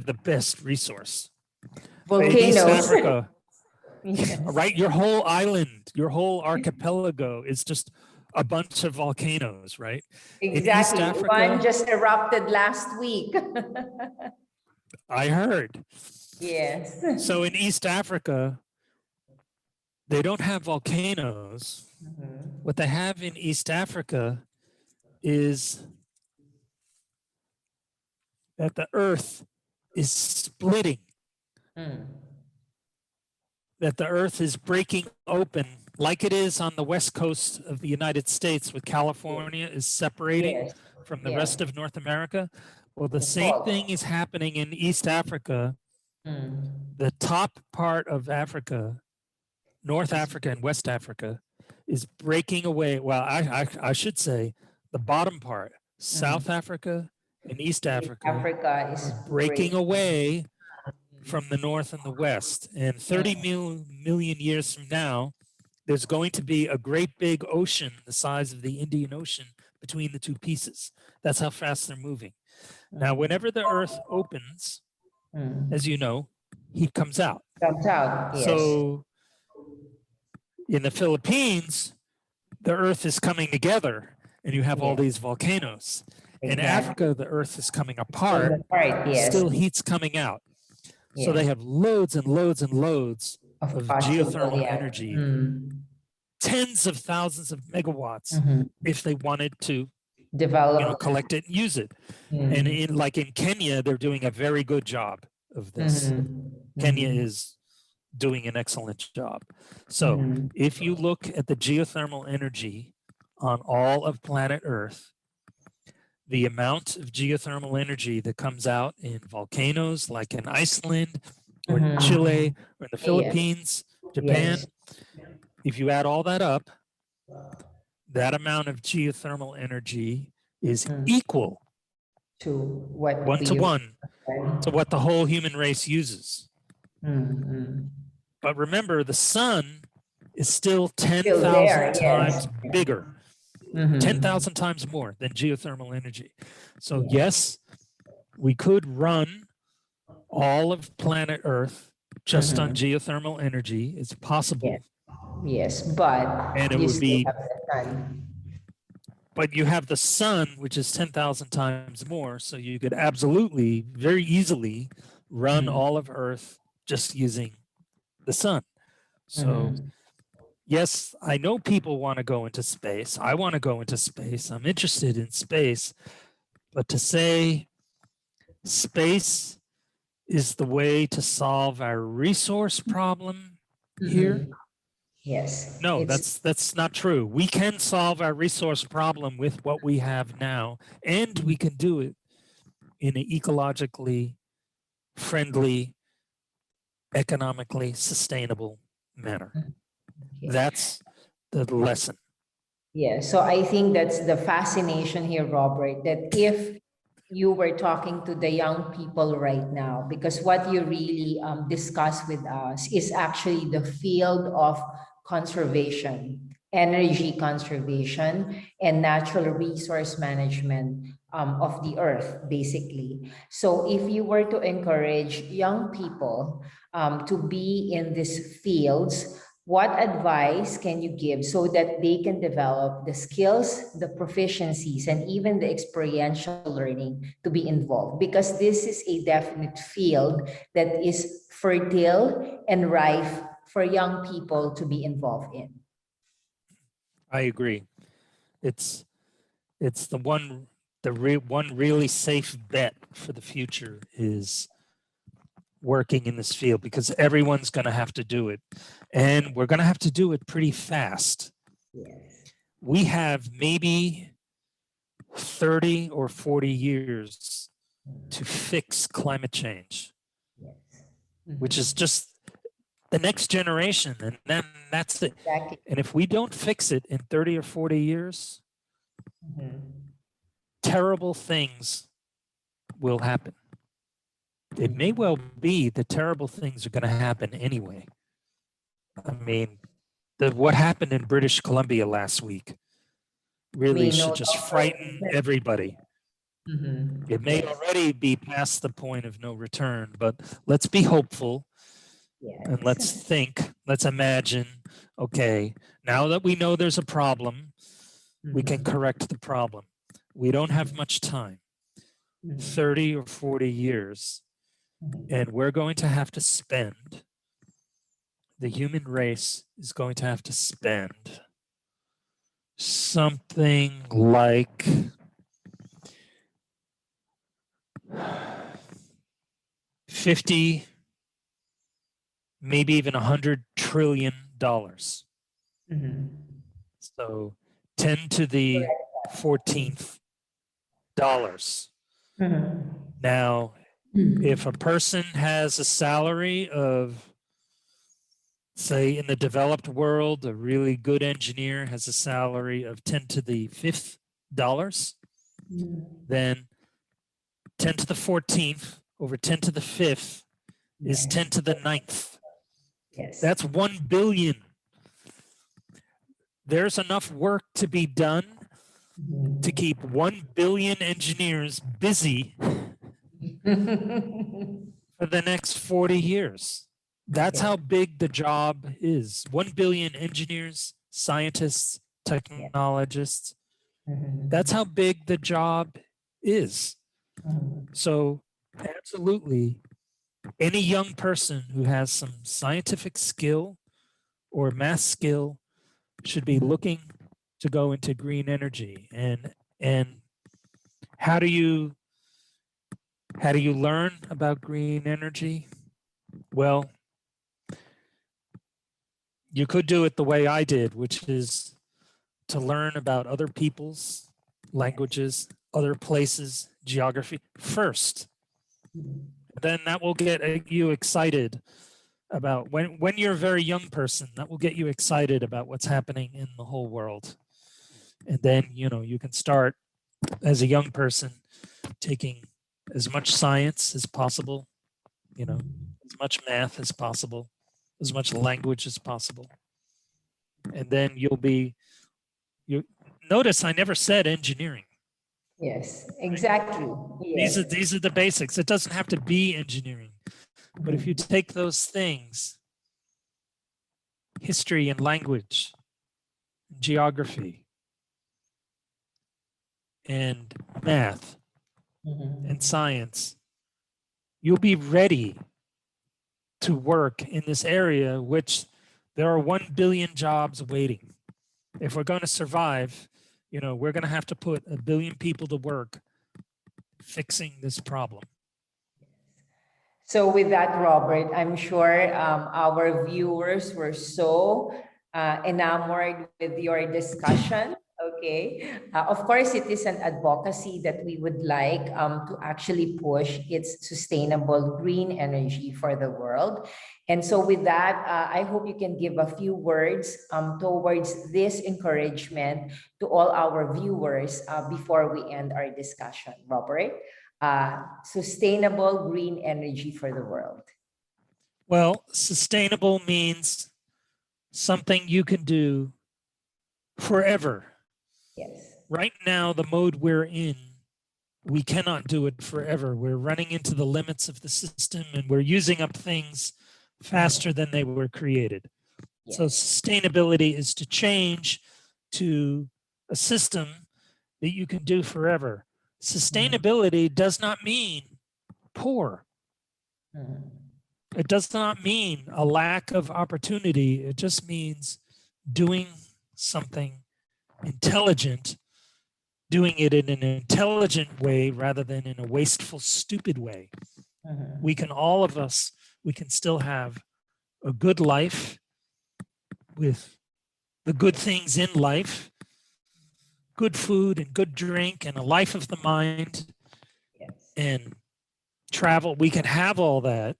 the best resource. In East Volcanoes. Africa, Yes. right? Your whole island, your whole archipelago is just a bunch of volcanoes, right? In East Exactly. Africa, One just erupted last week. I heard. Yes. So in East Africa, they don't have volcanoes. Mhm. What they have in East Africa is that the earth is splitting, Mm. that the earth is breaking open like it is on the west coast of the United States with California is separating Yes. from the Yeah. rest of North America. Well, the The same fault. thing is happening in East Africa. Mm. The top part of Africa, North Africa and West Africa, is breaking away. Well, I should say the bottom part, South Africa and East Africa, Africa is are breaking breaking. away from the North and the West. And 30 million years from now, there's going to be a great big ocean the size of the Indian Ocean between the two pieces. That's how fast they're moving. Now, whenever the Earth opens, Mm. as you know, heat comes out. Comes out. Yes. So in the Philippines, the Earth is coming together and you have all Yeah. these volcanoes. In Exactly. Africa, the Earth is coming apart, Right. Yes. still heat's coming out. So Yeah. they have loads and loads and loads of possible, geothermal yeah. energy, Mm. tens of thousands of megawatts Mhm. if they wanted to, Develop. collect it and use it. Mm. And in Kenya, they're doing a very good job of this. Mhm. Kenya Mhm. is doing an excellent job. So Mhm. if you look at the geothermal energy on all of planet Earth, the amount of geothermal energy that comes out in volcanoes like in Iceland or Mhm. Chile or in the Yeah. Philippines, Japan, Yes. if you add all that up, that amount of geothermal energy is Mm. equal To what 1-to-1 to what the whole human race uses. Mm. But remember, the sun is still Still 10,000 there, times yes. bigger, Mhm. 10,000 times more than geothermal energy. So yes, we could run all of planet Earth just on geothermal energy. It's possible. Yes, but And it you would still be, have the sun. but you have the sun, which is 10,000 times more. So you could absolutely, very easily run all of Earth just using the sun. So yes, I know people want to go into space. I want to go into space. I'm interested in space. But to say space is the way to solve our resource problem here, Yes. no, It's that's not true. We can solve our resource problem with what we have now, and we can do it in an ecologically friendly, economically sustainable manner. okay. That's the lesson. Yeah, so I think that's the fascination here, Robert, that if you were talking to the young people right now, because what you really discuss with us is actually the field of conservation, energy conservation, and natural resource management of the earth, basically. So if you were to encourage young people to be in these fields, what advice can you give so that they can develop the skills, the proficiencies, and even the experiential learning to be involved? Because this is a definite field that is fertile and rife for young people to be involved in. I agree. It's the one really safe bet for the future is working in this field, because everyone's going to have to do it, and we're going to have to do it pretty fast. Yes. We have maybe 30 or 40 years to fix climate change, Yes. which is just the next generation, and then that's it. Exactly. And if we don't fix it in 30 or 40 years, terrible things will happen. It may well be that terrible things are going to happen anyway. I mean, what happened in British Columbia last week really should just frighten everybody. It may already be past the point of no return, but let's be hopeful. And let's think, let's imagine, okay, now that we know there's a problem, we can correct the problem. We don't have much time, 30 or 40 years, and we're going to have to spend, the human race is going to have to spend something like $50, maybe even $100 trillion. So 10 to the 14th dollars. Now, if a person has a salary of, say, in the developed world, a really good engineer has a salary of 10 to the 5th dollars, then 10 to the 14th over 10 to the 5th is 10 to the 9th. Yes. That's 1 billion. There's enough work to be done to keep 1 billion engineers busy for the next 40 years. That's how big the job is. 1 billion engineers, scientists, technologists. That's how big the job is. So absolutely, any young person who has some scientific skill or math skill should be looking to go into green energy. And how do you learn about green energy? Well, you could do it the way I did, which is to learn about other people's languages, other places, geography first. Then that will get you excited about, when you're a very young person, that will get you excited about what's happening in the whole world. And then, you can start as a young person taking as much science as possible, as much math as possible, as much language as possible. And then you notice I never said engineering. Yes, exactly. Yes. These are the basics. It doesn't have to be engineering. But if you take those things, history and language, geography, and math, and science, you'll be ready to work in this area, which there are 1 billion jobs waiting. If we're going to survive, we're going to have to put 1 billion people to work fixing this problem. So with that, Robert, I'm sure our viewers were so enamored with your discussion. Okay. Of course, it is an advocacy that we would like to actually push its sustainable green energy for the world. And so with that, I hope you can give a few words towards this encouragement to all our viewers before we end our discussion, Robert. Sustainable green energy for the world. Well, sustainable means something you can do forever. Yes. Right now, the mode we're in, we cannot do it forever. We're running into the limits of the system and we're using up things faster than they were created. Yes. So sustainability is to change to a system that you can do forever. Sustainability does not mean poor. It does not mean a lack of opportunity. It just means doing something intelligent, doing it in an intelligent way rather than in a wasteful, stupid way. We can, all of us, we can still have a good life with the good things in life, good food and good drink and a life of the mind. Yes. And travel. We can have all that.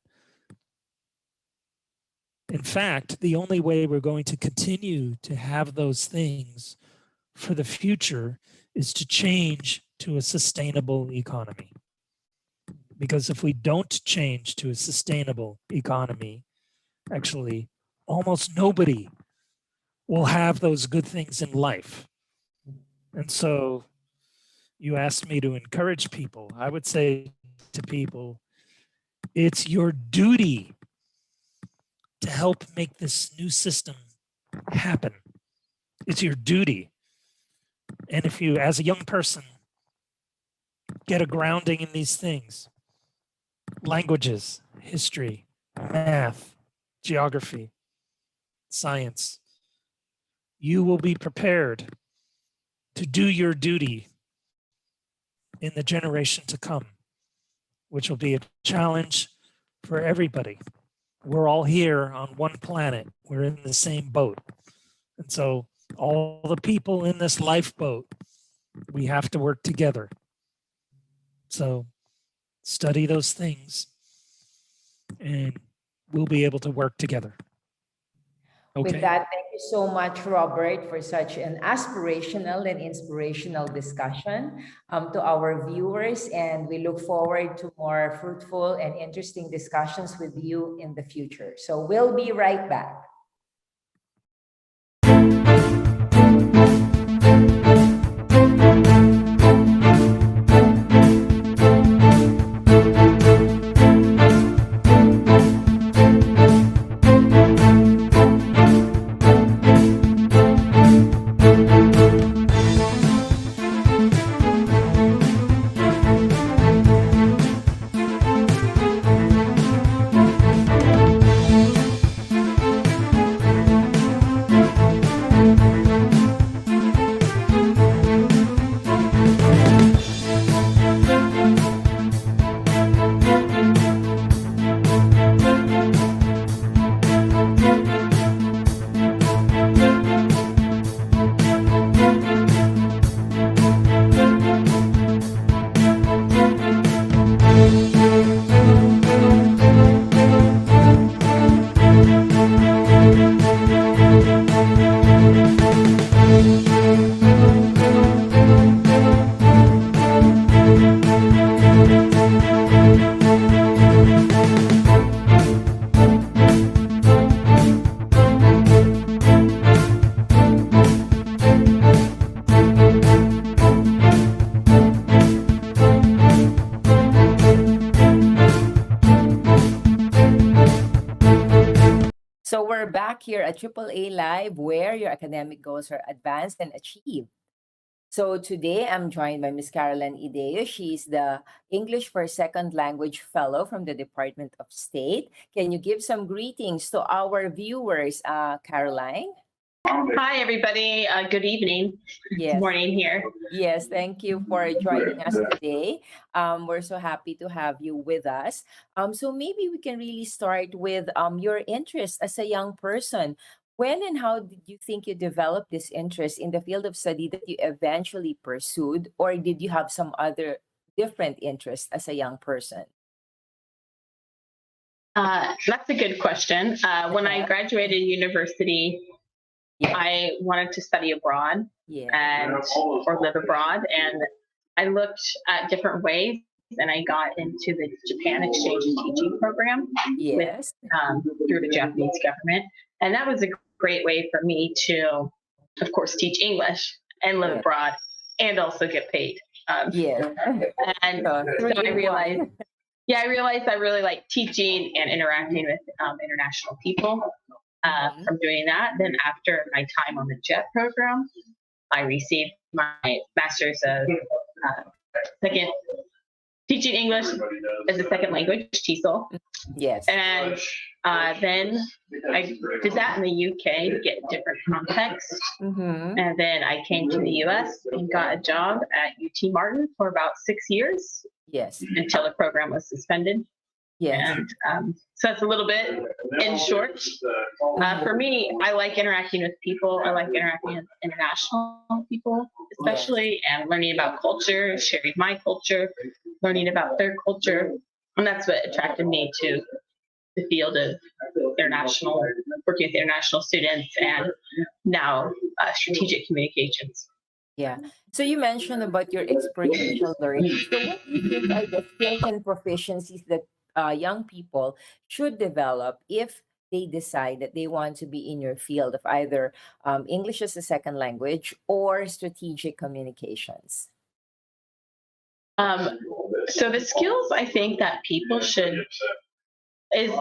In fact, the only way we're going to continue to have those things for the future is to change to a sustainable economy. Because if we don't change to a sustainable economy, actually, almost nobody will have those good things in life. And so you asked me to encourage people. I would say to people, it's your duty help make this new system happen. It's your duty. And if you, as a young person, get a grounding in these things, languages, history, math, geography, science, you will be prepared to do your duty in the generation to come, which will be a challenge for everybody. We're all here on one planet. We're in the same boat. And so all the people in this lifeboat, we have to work together. So study those things and we'll be able to work together. Okay. With that, thank you so much, Robert, for such an aspirational and inspirational discussion to our viewers. And we look forward to more fruitful and interesting discussions with you in the future. So we'll be right back. So we're back here at AAA Live, where your academic goals are advanced and achieved. So today I'm joined by Ms. Caroline Ideus. She's the English for Second Language Fellow from the Department of State. Can you give some greetings to our viewers, Caroline? Hi, everybody. Good evening. Yes. Good morning here. Yes, thank you for joining us today. We're so happy to have you with us. So maybe we can really start with your interest as a young person. When and how did you think you developed this interest in the field of study that you eventually pursued, or did you have some other different interest as a young person? That's a good question. When I graduated university, I wanted to study abroad or live abroad, and I looked at different ways, and I got into the Japan exchange and teaching program through the Japanese government, and that was a great way for me to, of course, teach English and live abroad, and also get paid. And so I realized, I realized I really like teaching and interacting with international people. From doing that, then after my time on the JET program, I received my master's of teaching English as a second language, TESOL. Yes. And then I did that in the UK to get different context. And then I came to the US and got a job at UT Martin for about 6 years. Yes. Until the program was suspended. Yes. And so that's a little bit in short. For me, I like interacting with people. I like interacting with international people, especially, and learning about culture, sharing my culture, learning about their culture. And that's what attracted me to the field of international, working with international students, and now strategic communications. Yeah. So you mentioned about your experiential learning. So what do you think are the skills and proficiencies that young people should develop if they decide that they want to be in your field of either English as a second language or strategic communications? So the skills I think that people should is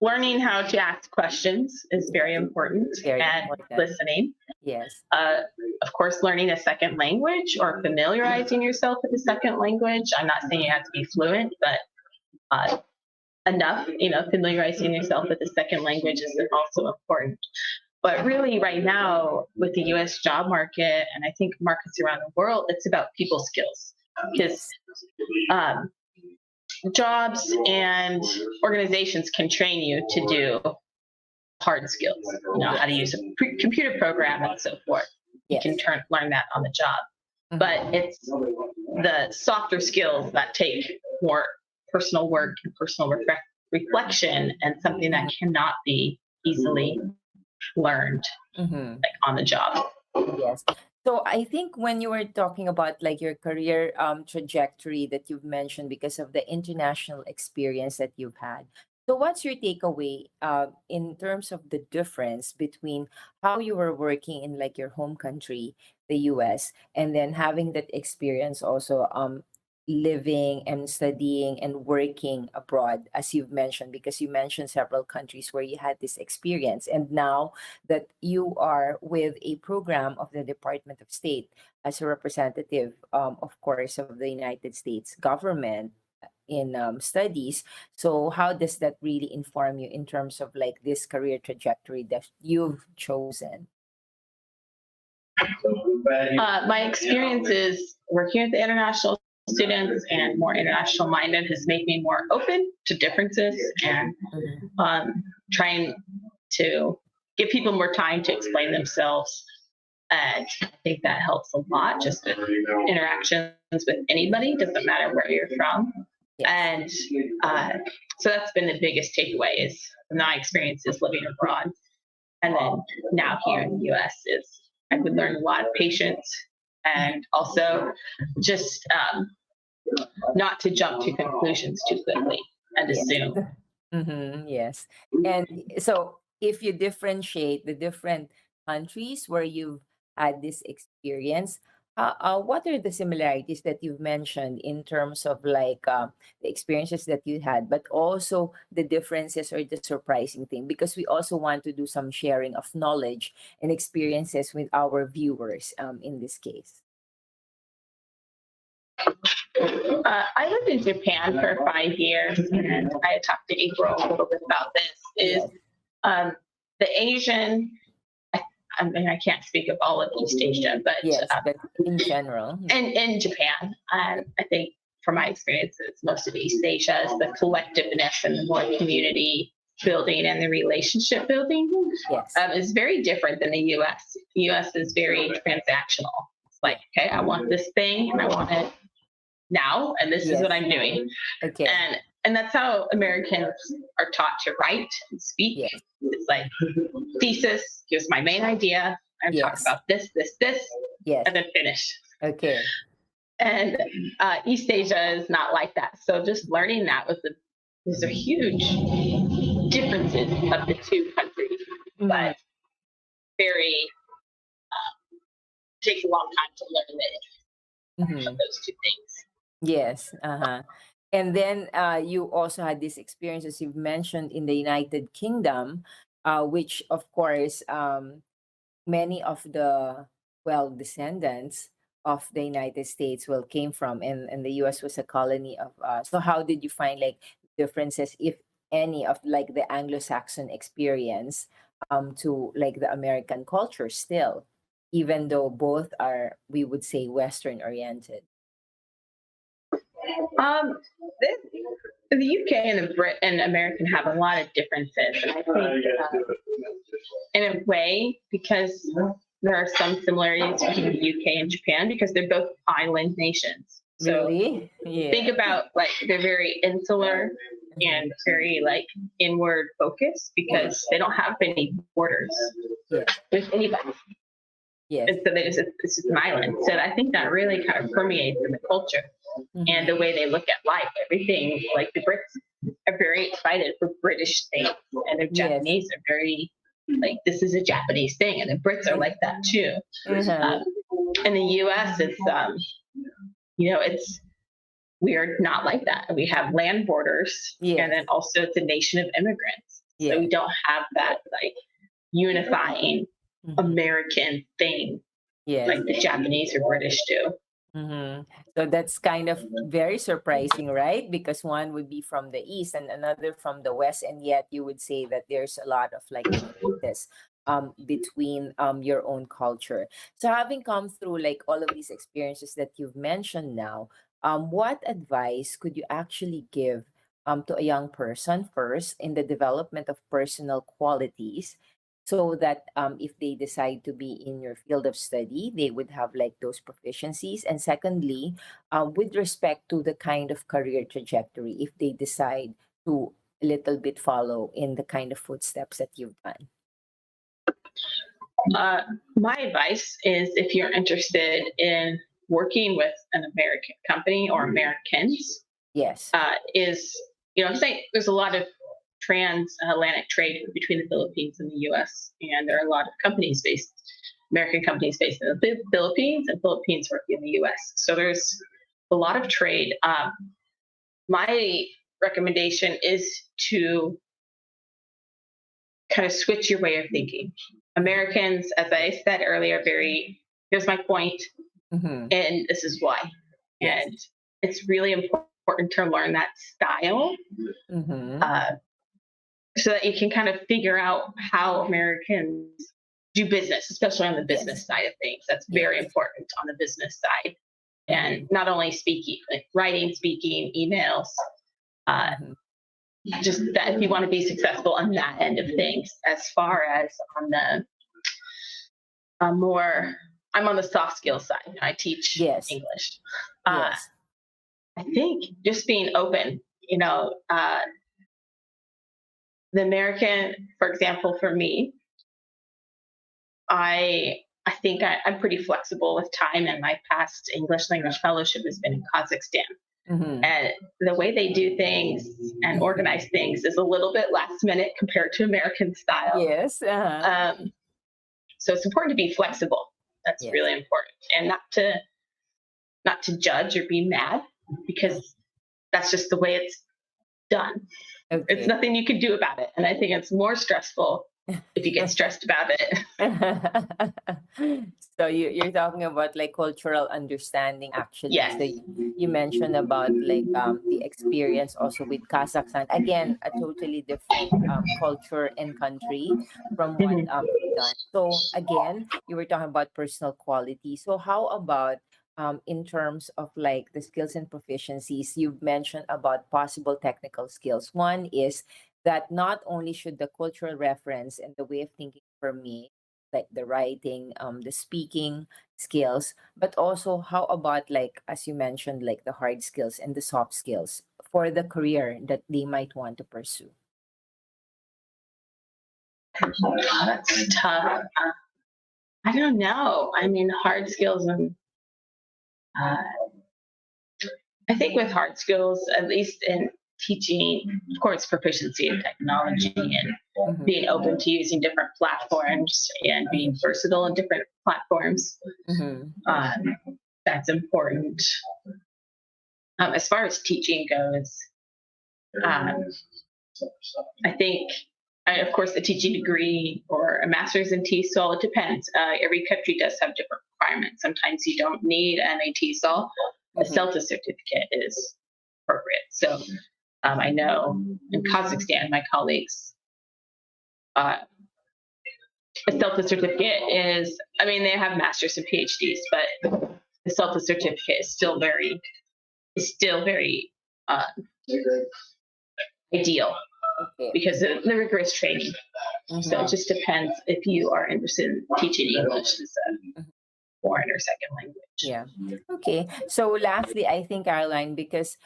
learning how to ask questions is very important, and listening. Yes. Of course, learning a second language or familiarizing yourself with a second language. I'm not saying you have to be fluent, but enough, familiarizing yourself with a second language is also important. But really, right now, with the U.S. job market, and I think markets around the world, it's about people skills. Because jobs and organizations can train you to do hard skills, how to use a computer program and so forth. You can learn that on the job. But it's the softer skills that take more personal work and personal reflection, and something that cannot be easily learned like on the job. Yes. So I think when you were talking about like your career trajectory that you've mentioned because of the international experience that you've had. So what's your takeaway in terms of the difference between how you were working in like your home country, the US, and then having that experience also living and studying and working abroad, as you've mentioned, because you mentioned several countries where you had this experience. And now that you are with a program of the Department of State as a representative, of course, of the United States government in studies. So how does that really inform you in terms of like this career trajectory that you've chosen? My experiences working with the international students and more international minded has made me more open to differences and trying to give people more time to explain themselves. And I think that helps a lot, just with interactions with anybody, doesn't matter where you're from. And so that's been the biggest takeaway is my experiences living abroad. And then now here in the US is I would learn a lot of patience, and also just not to jump to conclusions too quickly and assume. Yes. And so if you differentiate the different countries where you've had this experience, what are the similarities that you've mentioned in terms of like the experiences that you had, but also the differences or the surprising thing? Because we also want to do some sharing of knowledge and experiences with our viewers in this case. I lived in Japan for 5 years, and I had talked to April a little bit about this. Is the Asian? I mean, I can't speak of all of East Asia, but but in general, and in Japan, I think from my experiences, most of East Asia is the collectiveness and the more community building and the relationship building. Is very different than the U.S. The U.S. is very transactional. It's like, okay, I want this thing, and I want it now, and this is what I'm doing. And that's how Americans are taught to write and speak. It's like thesis, here's my main idea, I'm talking about this, and then finish. And East Asia is not like that. So just learning that these are huge differences of the two countries, but very takes a long time to learn of those two things. And then you also had this experience, as you've mentioned, in the United Kingdom, which, of course, many of the, descendants of the United States came from, and the U.S. was a colony of. So how did you find like differences, if any, of like the Anglo-Saxon experience to like the American culture still, even though both are, we would say, Western oriented? The UK and the Brit and American have a lot of differences, and I think in a way, because there are some similarities between the UK and Japan, because they're both island nations. So think about like they're very insular and very like inward focused, because they don't have any borders with anybody. And so it's just an island. So I think that really kind of permeates in the culture and the way they look at life. Everything, like the Brits are very excited for British things, and the Japanese are very like, this is a Japanese thing, and the Brits are like that too. In the U.S., it's we are not like that. We have land borders, and then also it's a nation of immigrants. So we don't have that like unifying American thing like the Japanese or British do. So that's kind of very surprising, right? Because one would be from the east and another from the west, and yet you would say that there's a lot of like differences between your own culture. So having come through like all of these experiences that you've mentioned now, what advice could you actually give to a young person first in the development of personal qualities, so that if they decide to be in your field of study, they would have like those proficiencies? And secondly, with respect to the kind of career trajectory, if they decide to a little bit follow in the kind of footsteps that you've done. My advice is, if you're interested in working with an American company or Americans, yes, is, I'm saying there's a lot of transatlantic trade between the Philippines and the U.S., and there are a lot of American companies based in the Philippines and Philippines working in the U.S. So there's a lot of trade. My recommendation is to kind of switch your way of thinking. Americans, as I said earlier, here's my point, and this is why. And it's really important to learn that style, so that you can kind of figure out how Americans do business, especially on the business side of things. That's very important on the business side. And not only speaking, like writing, speaking, emails, just that if you want to be successful on that end of things. As far as on the I'm on the soft skills side. I teach English. I think just being open, the American, for example, for me, I think I'm pretty flexible with time, and my past English language fellowship has been in Kazakhstan. And the way they do things and organize things is a little bit last minute compared to American style. Yes. So it's important to be flexible. That's really important, and not to judge or be mad, because that's just the way it's done. It's nothing you can do about it. And I think it's more stressful if you get stressed about it. So you're talking about like cultural understanding, actually. Yes. So you mentioned about like the experience also with Kazakhstan. Again, a totally different culture and country from what you've done. So again, you were talking about personal quality. So how about in terms of like the skills and proficiencies? You've mentioned about possible technical skills. One is that not only should the cultural reference and the way of thinking for me, like the writing, the speaking skills, but also how about like, as you mentioned, like the hard skills and the soft skills for the career that they might want to pursue? That's tough. I don't know. I mean, hard skills and I think with hard skills, at least in teaching, of course, proficiency in technology and being open to using different platforms and being versatile in different platforms. That's important. As far as teaching goes, I think, of course, a teaching degree or a master's in TESOL, it depends. Every country does have different requirements. Sometimes you don't need an TESOL. A CELTA certificate is appropriate. So I know in Kazakhstan, my colleagues, a CELTA certificate is, I mean, they have masters and PhDs, but the CELTA certificate is still very ideal because of the rigorous training. So it just depends if you are interested in teaching English as a foreign or second language. Yeah. Okay. So lastly, I think, Caroline, because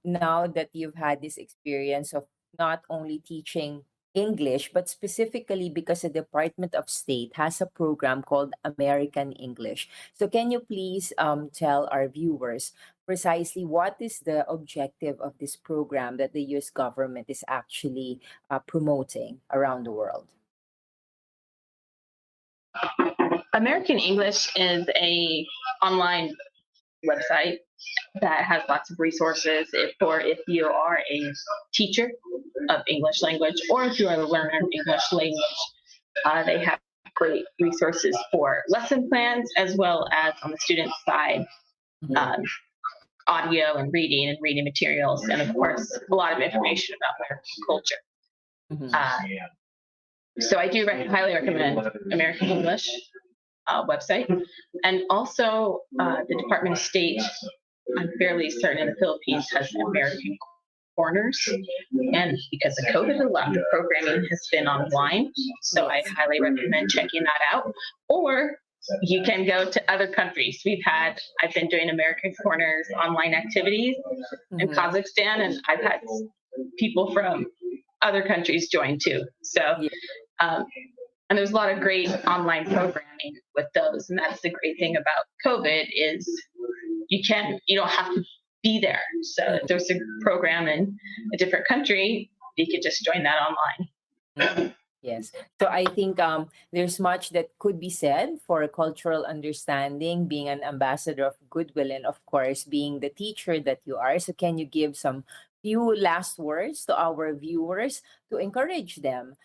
now that you've had this experience of not only teaching English, but specifically because the Department of State has a program called American English. So can you please tell our viewers precisely what is the objective of this program that the U.S. government is actually promoting around the world? American English is a online website that has lots of resources if you are a teacher of English language, or if you are a learner of English language. They have great resources for lesson plans, as well as on the student side, audio and reading materials, and of course, a lot of information about American culture. So I do highly recommend American English website, and also the Department of State, I'm fairly certain, in the Philippines has American Corners, and because of COVID, a lot of the programming has been online, so I highly recommend checking that out. Or you can go to other countries. I've been doing American Corners online activities in Kazakhstan, and I've had people from other countries join too. So, and there's a lot of great online programming with those. And that's the great thing about COVID is you don't have to be there. So if there's a program in a different country, you could just join that online. Yes. So I think there's much that could be said for cultural understanding, being an ambassador of goodwill, and of course, being the teacher that you are. So can you give some few last words to our viewers to encourage them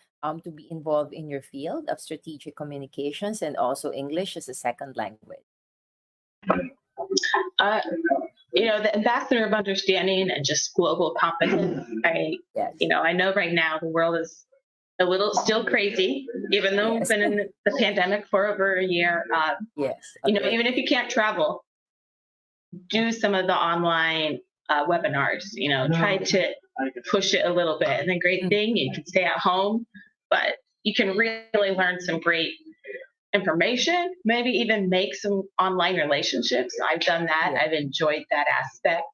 to be involved in your field of strategic communications and also English as a second language? The ambassador of understanding and just global competence. I know right now the world is a little still crazy, even though we've been in the pandemic for over a year. Even if you can't travel, do some of the online webinars. Try to push it a little bit. And the great thing, you can stay at home, but you can really learn some great information, maybe even make some online relationships. I've done that. I've enjoyed that aspect.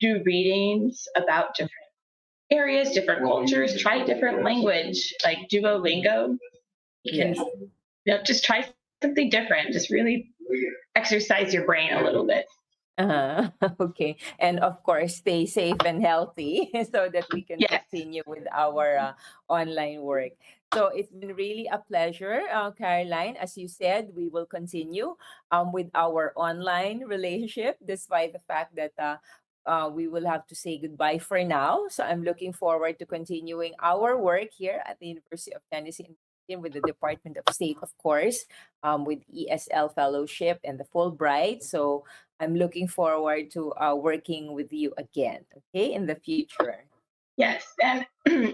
Do readings about different areas, different cultures, try different language, like Duolingo. You can just try something different. Just really exercise your brain a little bit. Okay. And of course, stay safe and healthy so that we can continue with our online work. So it's been really a pleasure, Caroline. As you said, we will continue with our online relationship, despite the fact that we will have to say goodbye for now. So I'm looking forward to continuing our work here at the University of Tennessee with the Department of State, of course, with ESL Fellowship and the Fulbright. So I'm looking forward to working with you again, okay, in the future. Yes. And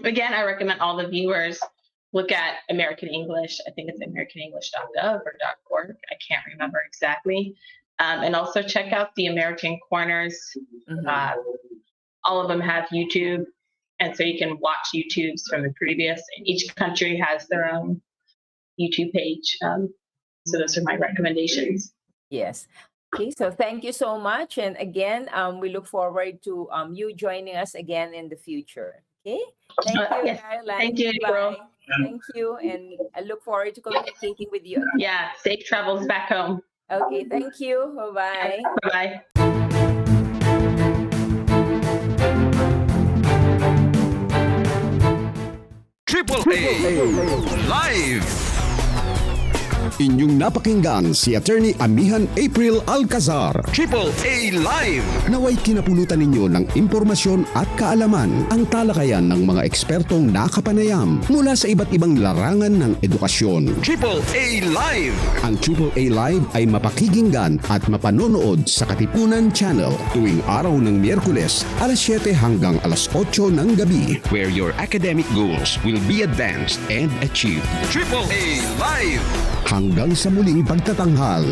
again, I recommend all the viewers look at American English. I think it's americanenglish.gov or .org. I can't remember exactly. And also check out the American Corners. All of them have YouTube. And so you can watch YouTubes from the previous. Each country has their own YouTube page. So those are my recommendations. Yes. Okay, so thank you so much. And again, we look forward to you joining us again in the future. Okay? Thank you, Caroline. Thank you, April. Thank you. And I look forward to communicating with you. Yeah, safe travels back home. Okay, thank you. Bye-bye. Bye-bye. AAA Live! Inyong napakinggan si Attorney Amihan April ALCAZAR. AAA Live! Naway kinapulutan ninyo ng impormasyon at kaalaman ang talakayan ng mga ekspertong nakapanayam mula sa iba't ibang larangan ng edukasyon. AAA Live! Ang AAA Live ay mapakikinggan at mapanonood sa Katipunan Channel tuwing araw ng Miyerkules alas 7 hanggang alas 8 ng gabi. Where your academic goals will be advanced and achieved. AAA Live! Hanggang sa muling pagtatanghal.